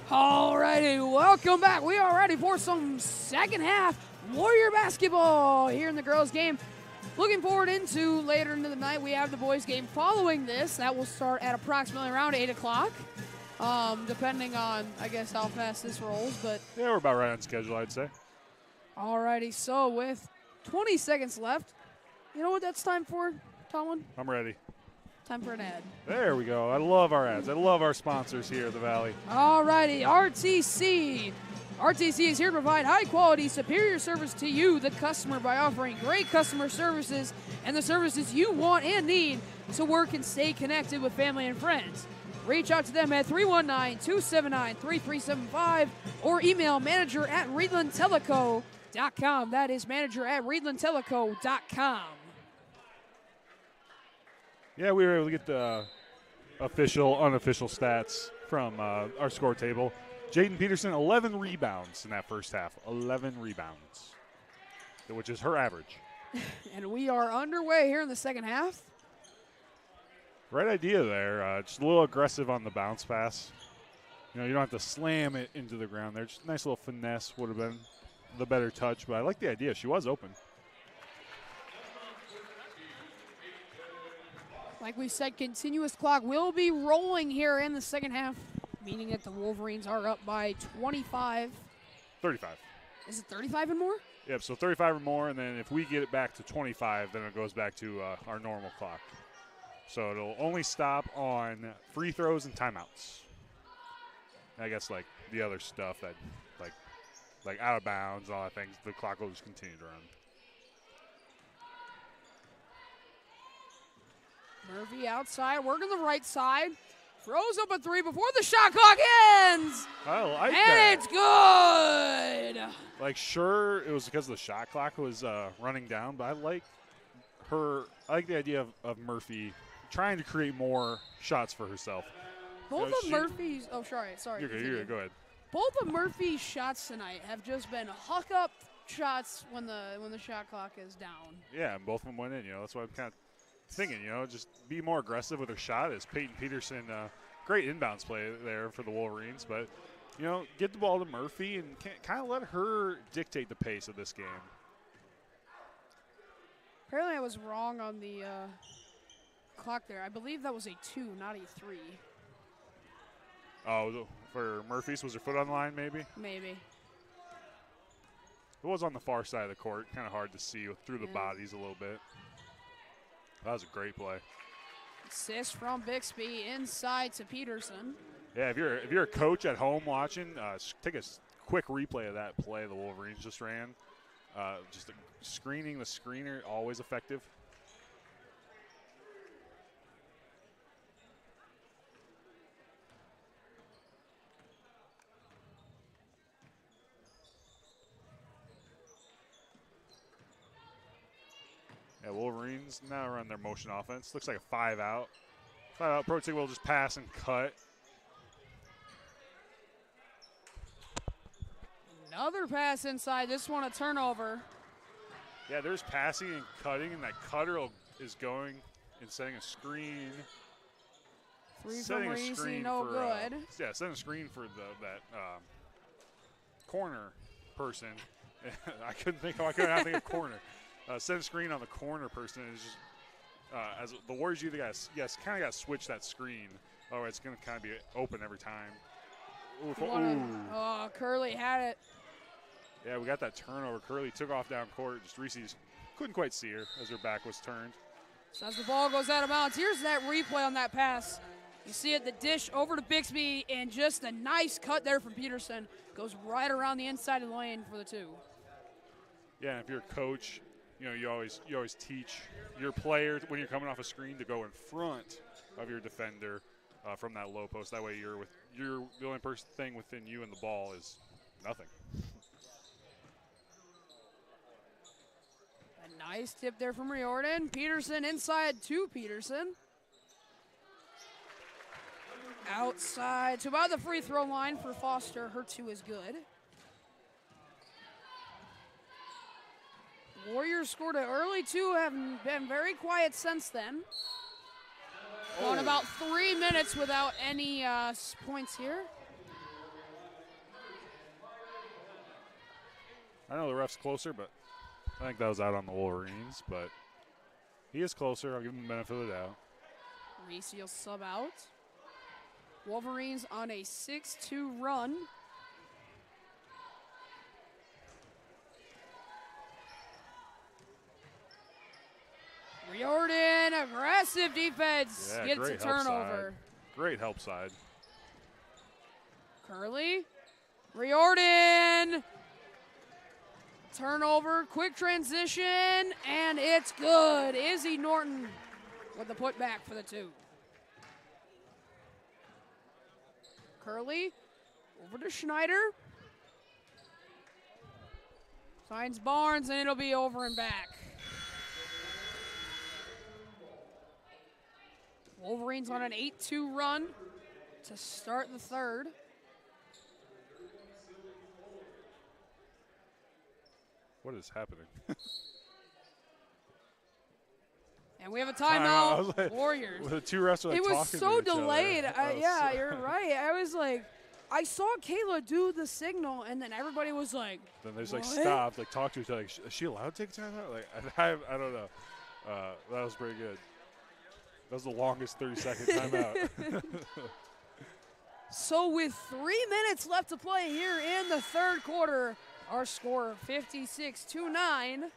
Alrighty, welcome back. We are ready for some second half Warrior basketball here in the girls' game. Looking forward into later into the night, we have the boys' game following this. That will start at approximately around 8 o'clock, depending on, I guess, how fast this rolls. But Yeah, we're about right on schedule, I'd say. alrighty, so with 20 seconds left, you know what that's time for, Tomlin? I'm ready. Time for an ad. There we go. I love our ads. I love our sponsors here at the Valley. Alrighty, RTC. RTC is here to provide high-quality, superior service to you, the customer, by offering great customer services and the services you want and need so work can stay connected with family and friends. Reach out to them at 319-279-3375 or email manager@reedlandteleco.com. That is manager@reedlandteleco.com. Yeah, we were able to get the official, unofficial stats from our score table. Jaden Peterson, 11 rebounds in that first half. 11 rebounds, which is her average. And we are underway here in the second half. Right idea there. Just a little aggressive on the bounce pass. You know, you don't have to slam it into the ground there. Just a nice little finesse would have been the better touch, but I like the idea. She was open. Like we said, continuous clock will be rolling here in the second half, meaning that the Wolverines are up by 25. 35. Is it 35 and more? Yep, so 35 or more, and then if we get it back to 25, then it goes back to our normal clock. So it'll only stop on free throws and timeouts. I guess like the other stuff that like out of bounds and all that things, the clock will just continue to run. Murphy outside, working the right side. Throws up a three before the shot clock ends. I like and that. It's good. Like, sure, it was because the shot clock was running down, but I like the idea of Murphy trying to create more shots for herself. Both of Murphy's, sorry. You're good, go ahead. Both of Murphy's shots tonight have just been huck up shots when the shot clock is down. Yeah, and both of them went in. You know, that's what I'm kind of thinking. You know, just be more aggressive with her shot. As Peyton Peterson, great inbounds play there for the Wolverines, but you know, get the ball to Murphy and kind of let her dictate the pace of this game. Apparently, I was wrong on the clock there. I believe that was a 2, not a 3. Oh, for Murphy's, was her foot on the line maybe? Maybe. It was on the far side of the court. Kind of hard to see through the bodies a little bit. That was a great play. Assist from Bixby inside to Peterson. Yeah, if you're a coach at home watching, take a quick replay of that play the Wolverines just ran. Just screening the screener, always effective. Yeah, Wolverines now run their motion offense. Looks like a 5-out. 5-out. Pro Team will just pass and cut. Another pass inside. This one a turnover. Yeah, there's passing and cutting, and that cutter is going and setting a screen. Three from Reese, no good. Yeah, setting a screen for that corner person. I couldn't think of corner. Setting a screen on the corner person is just as the Warriors either kind of got to switch that screen. Otherwise, it's going to kind of be open every time. Oh, Curley had it. Yeah, we got that turnover. Curley took off down court. Just Reese's couldn't quite see her as her back was turned. So as the ball goes out of bounds, here's that replay on that pass. You see it, the dish over to Bixby, and just a nice cut there from Peterson. Goes right around the inside of the lane for the 2. Yeah, and if you're a coach, you know, you always teach your player when you're coming off a screen to go in front of your defender from that low post. That way you're the only thing within you and the ball is nothing. A nice tip there from Riordan. Peterson inside to Peterson. Outside to about the free throw line for Foster. Her 2 is good. Warriors scored an early 2, have been very quiet since then. Gone about 3 minutes without any points here. I know the ref's closer, but I think that was out on the Wolverines. But he is closer. I'll give him the benefit of the doubt. Reese will sub out. Wolverines on a 6-2 run. Riordan, aggressive defense, Yeah, gets a great help turnover. side. Great help side. Curley, Riordan, turnover, quick transition, and it's good. Izzy Norton with the putback for the 2. Curley, over to Schneider. Finds Barnes, and it'll be over and back. Wolverines on an 8-2 run to start the 3rd. What is happening? And we have a timeout, like, Warriors. The 2 refs were like It was talking so to each delayed. other. Yeah, you're right. I was like, I saw Kayla do the signal, and then everybody was like, Then they just like "What?" stopped, like talk to each other. Like, is she allowed to take a timeout? Like I don't know. That was pretty good. That was the longest 30-second timeout. So with 3 minutes left to play here in the 3rd quarter, our score 56-9.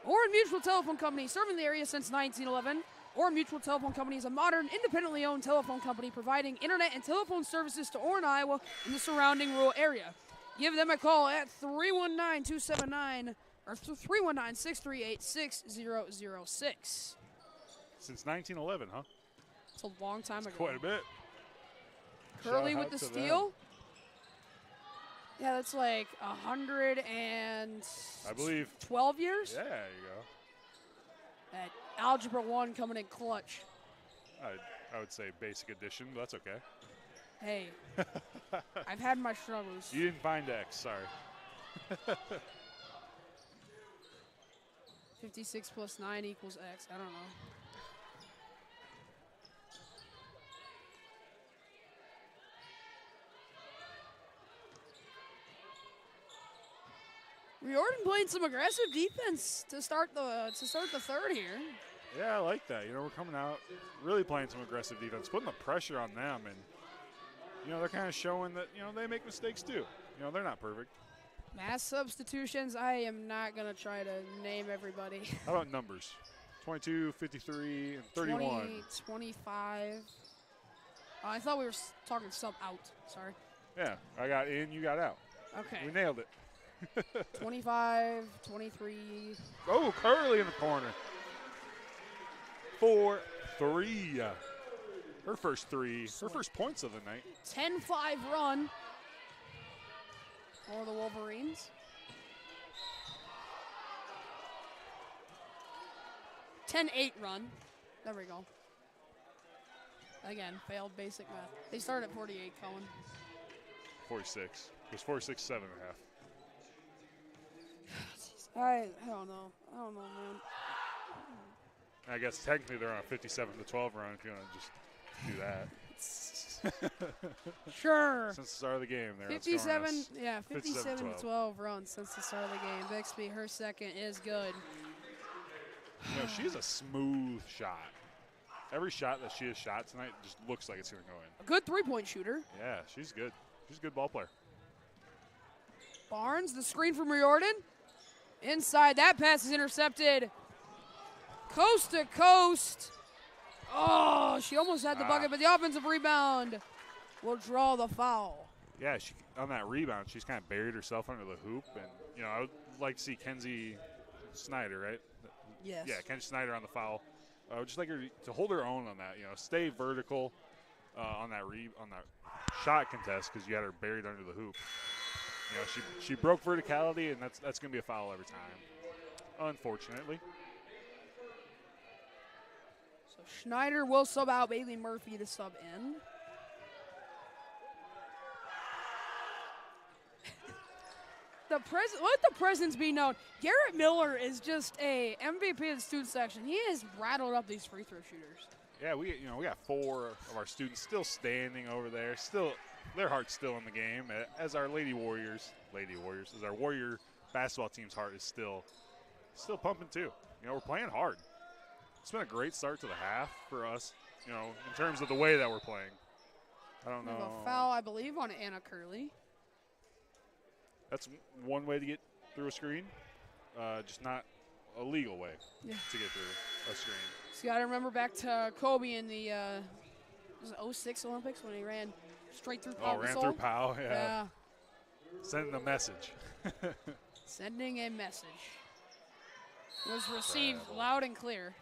Oran Mutual Telephone Company, serving the area since 1911. Oran Mutual Telephone Company is a modern, independently owned telephone company providing internet and telephone services to Oran, Iowa, and the surrounding rural area. Give them a call at 319-279 or 319-638-6006. Since 1911, huh? It's a long time ago. Quite a bit. Curly Shout with out the to steal. them. Yeah, that's like 100 and I believe. 12 years. Yeah, there you go. That Algebra 1 coming in clutch. I would say basic addition, but that's okay. Hey, I've had my struggles. You didn't find X, sorry. 56 plus 9 equals X. I don't know. Riordan playing some aggressive defense to start the 3rd here. Yeah, I like that. You know, we're coming out, really playing some aggressive defense, putting the pressure on them, and you know they're kind of showing that they make mistakes too. You know, they're not perfect. Mass substitutions. I am not gonna try to name everybody. How about numbers? 22, 53, and 31. 20, 25. I thought we were talking sub out. Sorry. Yeah, I got in, you got out. Okay. We nailed it. 25, 23. Oh, Curly in the corner. 4-3. Her first 3. Her first points of the night. 10-5 run for the Wolverines. 10-8 run. There we go. Again, failed basic math. They start at 48, Cohen. 46. It was 46, 7.5. I don't know. I don't know, man. I guess technically they're on a 57-12 run if you want to just do that. Sure. Since the start of the game, they're 57, yeah, 57-12. 57-12 runs since the start of the game. Bixby, her second is good. You know, she is a smooth shot. Every shot that she has shot tonight just looks like it's going to go in. A good three-point shooter. Yeah, she's good. She's a good ball player. Barnes, the screen from Riordan. Inside, that pass is intercepted. Coast to coast. Oh, she almost had the bucket, but the offensive rebound will draw the foul. Yeah, she on that rebound, she's kind of buried herself under the hoop. And, you know, I would like to see Kenzie Snyder, right? Yes. Yeah, Kenzie Snyder on the foul. I would just like her to hold her own on that, you know, stay vertical on that shot contest because you had her buried under the hoop. You know, she broke verticality, and that's going to be a foul every time, unfortunately. So Schneider will sub out Bailey Murphy to sub in. Let the presence be known. Garrett Miller is just a MVP of the student section. He has rattled up these free throw shooters. Yeah, we got 4 of our students still standing over there, still their heart's still in the game, as our as our Warrior basketball team's heart is still pumping too. You know, we're playing hard. It's been a great start to the half for us, you know, in terms of the way that we're playing. I don't We have know. a foul, I believe, on Anna Curley. That's one way to get through a screen, just not a legal way to get through a screen. So you got to remember back to Kobe in the was it 06 Olympics when he ran straight through Pau. Ran through Pau, Yeah. Sending a message. Sending a message. It was received loud and clear.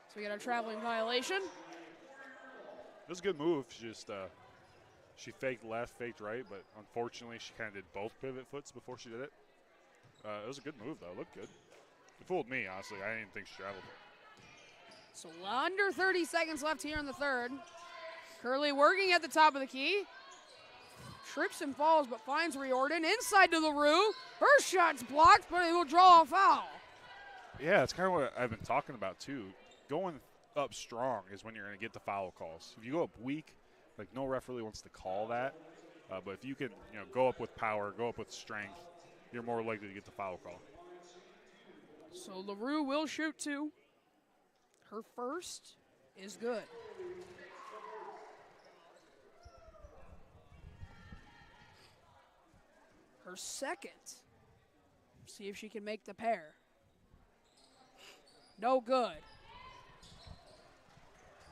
So we got a traveling violation. It was a good move. She faked left, faked right, but unfortunately she kind of did both pivot foots before she did it. It was a good move, though. It looked good. It fooled me, honestly. I didn't think she traveled. So under 30 seconds left here in the third. Curley working at the top of the key. Trips and falls, but finds Riordan inside to the Rue. Her shot's blocked, but it will draw a foul. Yeah, it's kind of what I've been talking about, too. Going up strong is when you're going to get the foul calls. If you go up weak, like no ref really wants to call that. But if you can, go up with power, go up with strength, you're more likely to get the foul call. So LaRue will shoot two. Her first is good. Her second. See if she can make the pair. No good.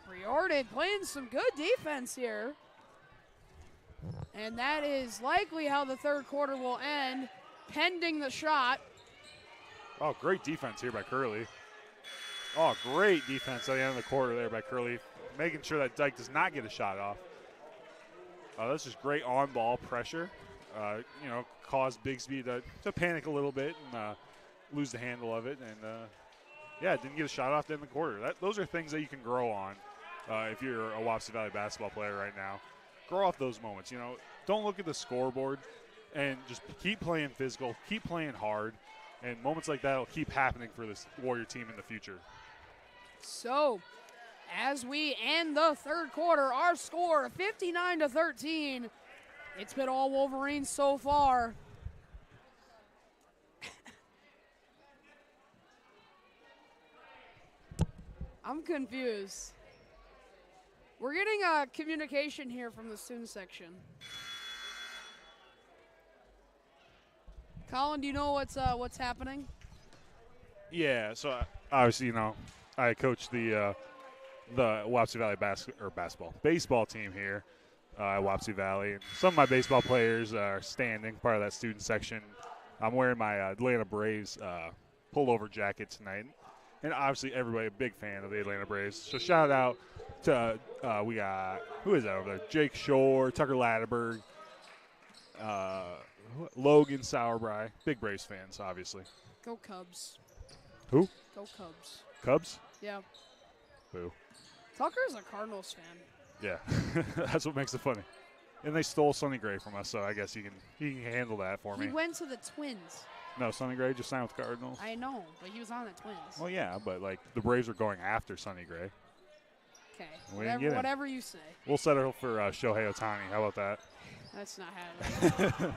Riordan playing some good defense here. And that is likely how the third quarter will end, pending the shot. Oh, great defense here by Curley. Oh, great defense at the end of the quarter there by Curley, making sure that Dike does not get a shot off. That's just great on-ball pressure. Caused Bigsby to panic a little bit and lose the handle of it. And, didn't get a shot off at the end of the quarter. Those are things that you can grow on if you're a Wapsie Valley basketball player right now. Grow off those moments. Don't look at the scoreboard and just keep playing physical, keep playing hard, and moments like that will keep happening for this Warrior team in the future. So, as we end the third quarter, our score 59-13. It's been all Wolverines so far. I'm confused. We're getting a communication here from the student section. Colin, do you know what's happening? Yeah, so obviously, I coach the Wapsie Valley baseball team here at Wapsie Valley. And some of my baseball players are standing, part of that student section. I'm wearing my Atlanta Braves pullover jacket tonight. And obviously everybody a big fan of the Atlanta Braves. So shout out to, we got, who is that over there? Jake Shore, Tucker Latterberg, Logan Sauerbry. Big Braves fans, obviously. Go Cubs. Who? Go Cubs. Cubs? Yeah. Boo. Tucker's a Cardinals fan. Yeah, that's what makes it funny. And they stole Sonny Gray from us, so I guess he can handle that for me. He went to the Twins. No, Sonny Gray just signed with the Cardinals. I know, but he was on the Twins. Well, yeah, but the Braves are going after Sonny Gray. Okay, whatever you say. We'll settle for Shohei Ohtani. How about that? That's not happening.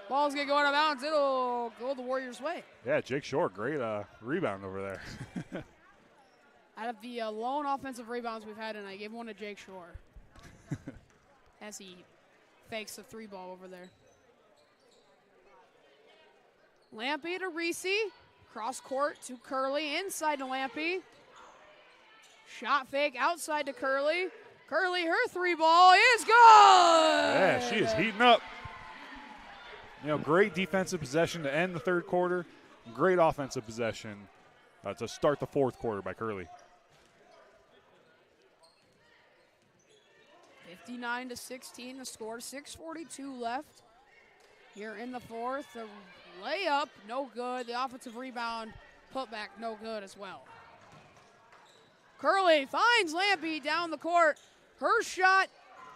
Ball's going to go out of bounds. It'll go the Warriors' way. Yeah, Jake Shore, great rebound over there. Out of the lone offensive rebounds we've had tonight, I gave one to Jake Shore as he fakes the three ball over there. Lampy to Reese. Cross court to Curley. Inside to Lampy. Shot fake outside to Curley. Curley, her three ball is good. Yeah, she is heating up. Great defensive possession to end the third quarter. Great offensive possession to start the fourth quarter by Curley. 59-16, the score. 6:42 left here in the fourth. The layup, no good. The offensive rebound, put back, no good as well. Curley finds Lampy down the court. Her shot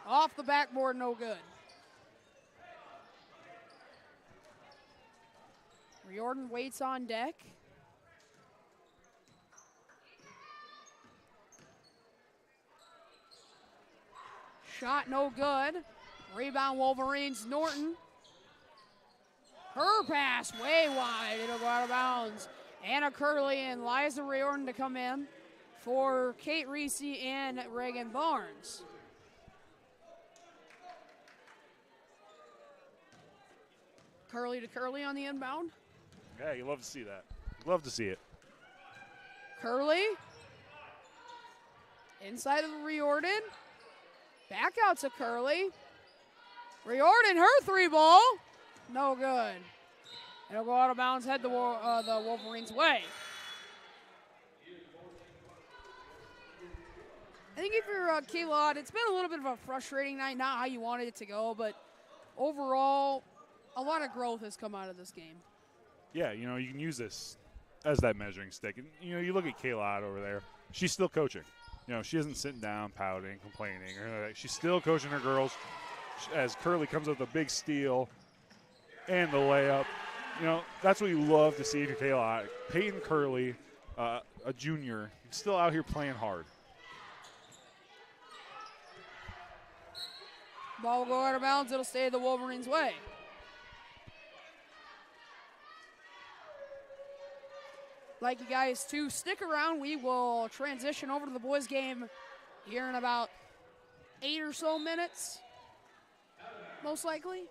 off the backboard, no good. Riordan waits on deck. Shot no good. Rebound Wolverines, Norton. Her pass way wide. It'll go out of bounds. Anna Curley and Liza Riordan to come in for Kate Reese and Reagan Barnes. Curley to Curley on the inbound. Yeah, you love to see that. Love to see it. Curley. Inside of Riordan. Back out to Curley. Riordan, her three ball. No good. It'll go out of bounds, head the Wolverines' way. I think if you're Kayla, it's been a little bit of a frustrating night, not how you wanted it to go, but overall, a lot of growth has come out of this game. Yeah, you know, you can use this as that measuring stick. And, you know, you look at Kayla over there. She's still coaching. You know, she isn't sitting down, pouting, complaining. Or anything like that. She's still coaching her girls as Curley comes up with a big steal and the layup. You know, that's what you love to see if you're Kayla. Peyton Curley, a junior, still out here playing hard. Ball will go out of bounds. It'll stay the Wolverines' way. Like you guys to stick around. We will transition over to the boys' game here in about 8 or so minutes, most likely.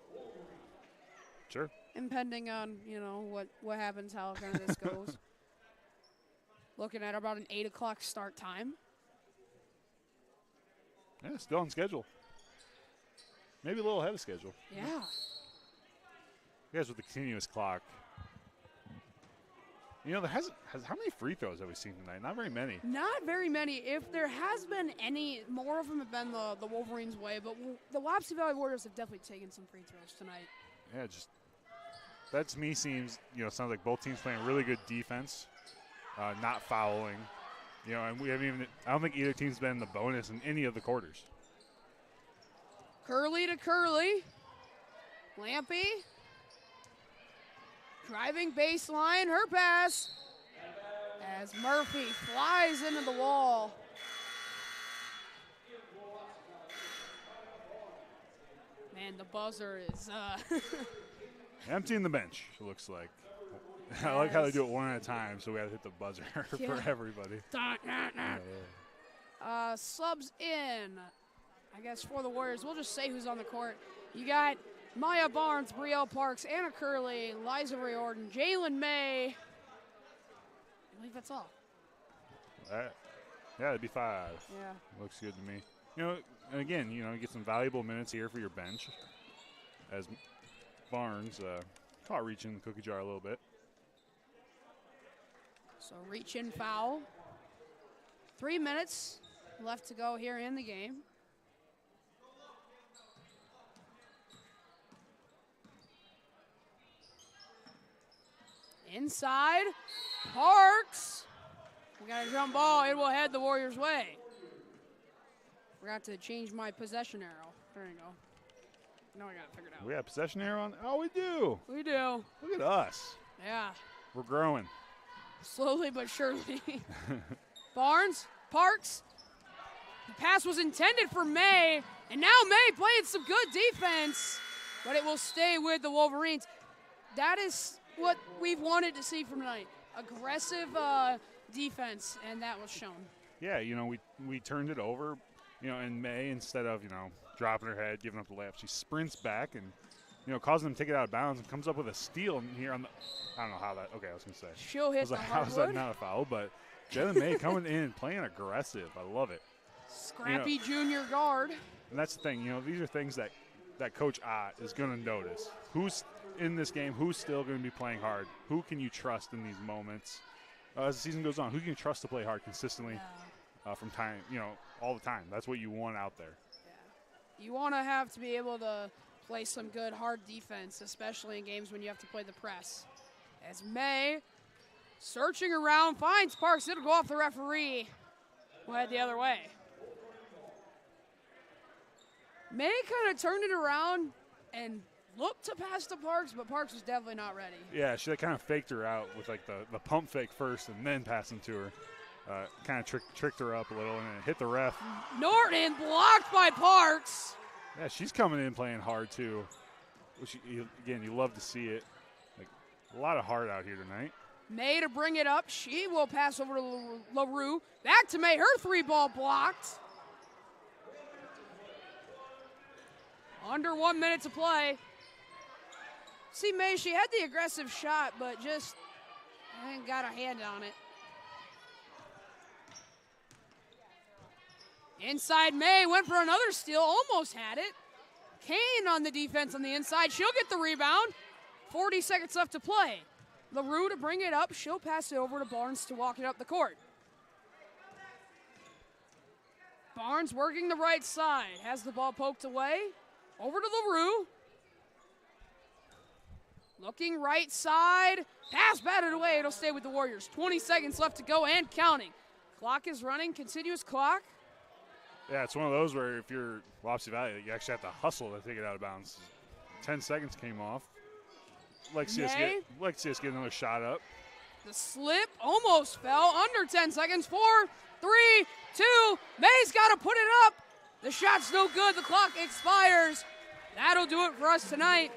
Sure. Impending on, you know, what happens, how kind of this goes. Looking at about an 8 o'clock start time. Yeah, still on schedule. Maybe a little ahead of schedule. Yeah. You guys with the continuous clock. You know, how many free throws have we seen tonight? Not very many. Not very many. If there has been any, more of them have been the Wolverines' way, but the Wapsie Valley Warriors have definitely taken some free throws tonight. Yeah, just that to me seems, you know, sounds like both teams playing really good defense, not fouling. You know, and we haven't even, I don't think either team's been in the bonus in any of the quarters. Curley to Curley. Lampy. Driving baseline, her pass. As Murphy flies into the wall. Man, the buzzer is emptying the bench, it looks like. Yes. I like how they do it one at a time, so we got to hit the buzzer for everybody. Subs in, I guess, for the Warriors. We'll just say who's on the court. You got Maya Barnes, Brielle Parks, Anna Curley, Liza Riordan, Jalen May. I believe that's all. Yeah, that'd be 5. Yeah. Looks good to me. You know, and again, you know, you get some valuable minutes here for your bench as Barnes caught reaching the cookie jar a little bit. So reach in foul. 3 minutes left to go here in the game. Inside, Parks. We got a jump ball. It will head the Warriors' way. Forgot to change my possession arrow. There you go. Now I got it figured out. We have possession arrow on? Oh, we do. We do. Look at us. Yeah. We're growing. Slowly but surely. Barnes, Parks. The pass was intended for May, and now May playing some good defense, but it will stay with the Wolverines. That is what we've wanted to see from tonight. Aggressive defense, and that was shown. Yeah, you know, we turned it over, you know, and May, instead of, you know, dropping her head, giving up the layup, she sprints back and, you know, causing them to take it out of bounds and comes up with a steal here on the, I don't know how that, okay, I was going to say. She'll hit the hardwood. How is that not a foul? But Jalen May coming in and playing aggressive. I love it. Scrappy junior guard. And that's the thing, you know, these are things that Coach Ott is going to notice. Who's in this game, who's still going to be playing hard? Who can you trust in these moments? As the season goes on, who can you trust to play hard consistently from time, you know, all the time? That's what you want out there. Yeah. You want to have to be able to play some good, hard defense, especially in games when you have to play the press. As May, searching around, finds Parks. It'll go off the referee. We'll head the other way. May kind of turned it around and looked to pass to Parks, but Parks was definitely not ready. Yeah, she kind of faked her out with like the pump fake first and then passing to her. kind of tricked her up a little and it hit the ref. Norton blocked by Parks. Yeah, she's coming in playing hard too. Which, again, you love to see it. Like, a lot of heart out here tonight. May to bring it up. She will pass over to LaRue. Back to May. Her 3-ball blocked. Under 1 minute to play. See, May, she had the aggressive shot, but just ain't got a hand on it. Inside May, went for another steal, almost had it. Kane on the defense on the inside. She'll get the rebound. 40 seconds left to play. LaRue to bring it up. She'll pass it over to Barnes to walk it up the court. Barnes working the right side. Has the ball poked away. Over to LaRue. Looking right side. Pass batted away. It'll stay with the Warriors. 20 seconds left to go and counting. Clock is running. Continuous clock. Yeah, it's one of those where if you're Wapsie Valley, you actually have to hustle to take it out of bounds. 10 seconds came off. Like to see us get another shot up. The slip almost fell. Under 10 seconds. 4, 3, 2. May's got to put it up. The shot's no good. The clock expires. That'll do it for us tonight.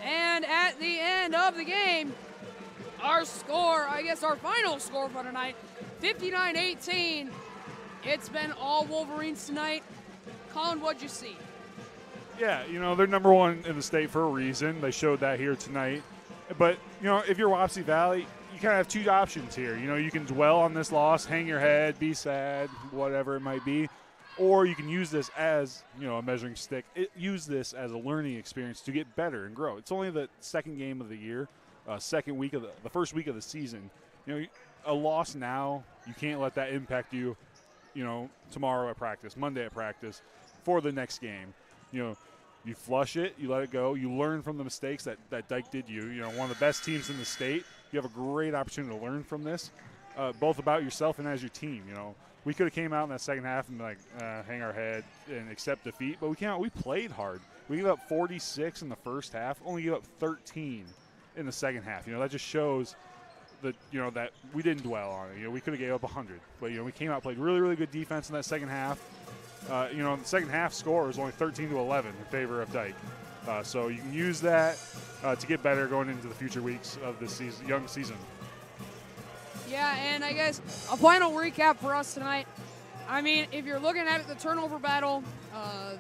And at the end of the game, our score, I guess our final score for tonight, 59-18. It's been all Wolverines tonight. Colin, what'd you see? Yeah, you know, they're number one in the state for a reason. They showed that here tonight. But, you know, if you're Wapsie Valley, you kind of have two options here. You know, you can dwell on this loss, hang your head, be sad, whatever it might be. Or you can use this as, you know, a measuring stick. Use this as a learning experience to get better and grow. It's only the second game of the year, second week of the first week of the season. You know, a loss now, you can't let that impact you, you know, tomorrow at practice, Monday at practice, for the next game. You know, you flush it, you let it go, you learn from the mistakes that Dike did you. You know, one of the best teams in the state. You have a great opportunity to learn from this, both about yourself and as your team. You know, we could have came out in that second half and been like, hang our head and accept defeat, but we came out, we played hard. We gave up 46 in the first half, only gave up 13 in the second half. You know, that just shows that, you know, that we didn't dwell on it. You know, we could have gave up 100, but, you know, we came out, played really, really good defense in that second half. You know, the second half score was only 13-11 in favor of Dike. So you can use that to get better going into the future weeks of this season, young season. Yeah, and I guess a final recap for us tonight. I mean, if you're looking at it, the turnover battle,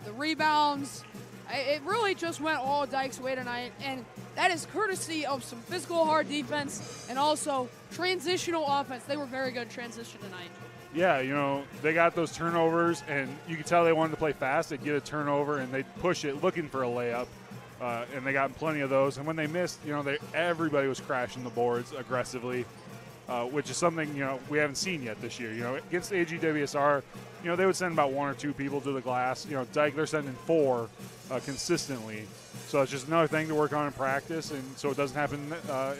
the rebounds, it really just went all Dike's way tonight. And that is courtesy of some physical hard defense and also transitional offense. They were very good transition tonight. Yeah, you know, they got those turnovers, and you could tell they wanted to play fast. They'd get a turnover, and they'd push it looking for a layup, and they got plenty of those. And when they missed, you know, everybody was crashing the boards aggressively, which is something, you know, we haven't seen yet this year. You know, against AGWSR, you know, they would send about 1 or 2 people to the glass. You know, Dike, they're sending 4 consistently. So it's just another thing to work on in practice, and so it doesn't happen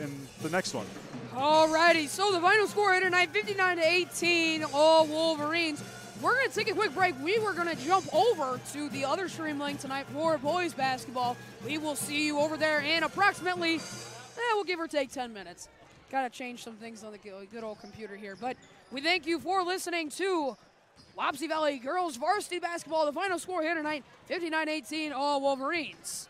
in the next one. Alrighty, so the final score here tonight, 59-18, all Wolverines. We're going to take a quick break. We were going to jump over to the other stream link tonight for boys basketball. We will see you over there in approximately, we'll give or take 10 minutes. Got to change some things on the good old computer here. But we thank you for listening to Wapsie Valley Girls Varsity Basketball. The final score here tonight, 59-18, all Wolverines.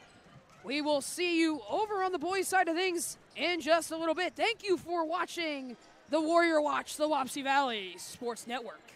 We will see you over on the boys' side of things in just a little bit. Thank you for watching the Warrior Watch, the Wapsie Valley Sports Network.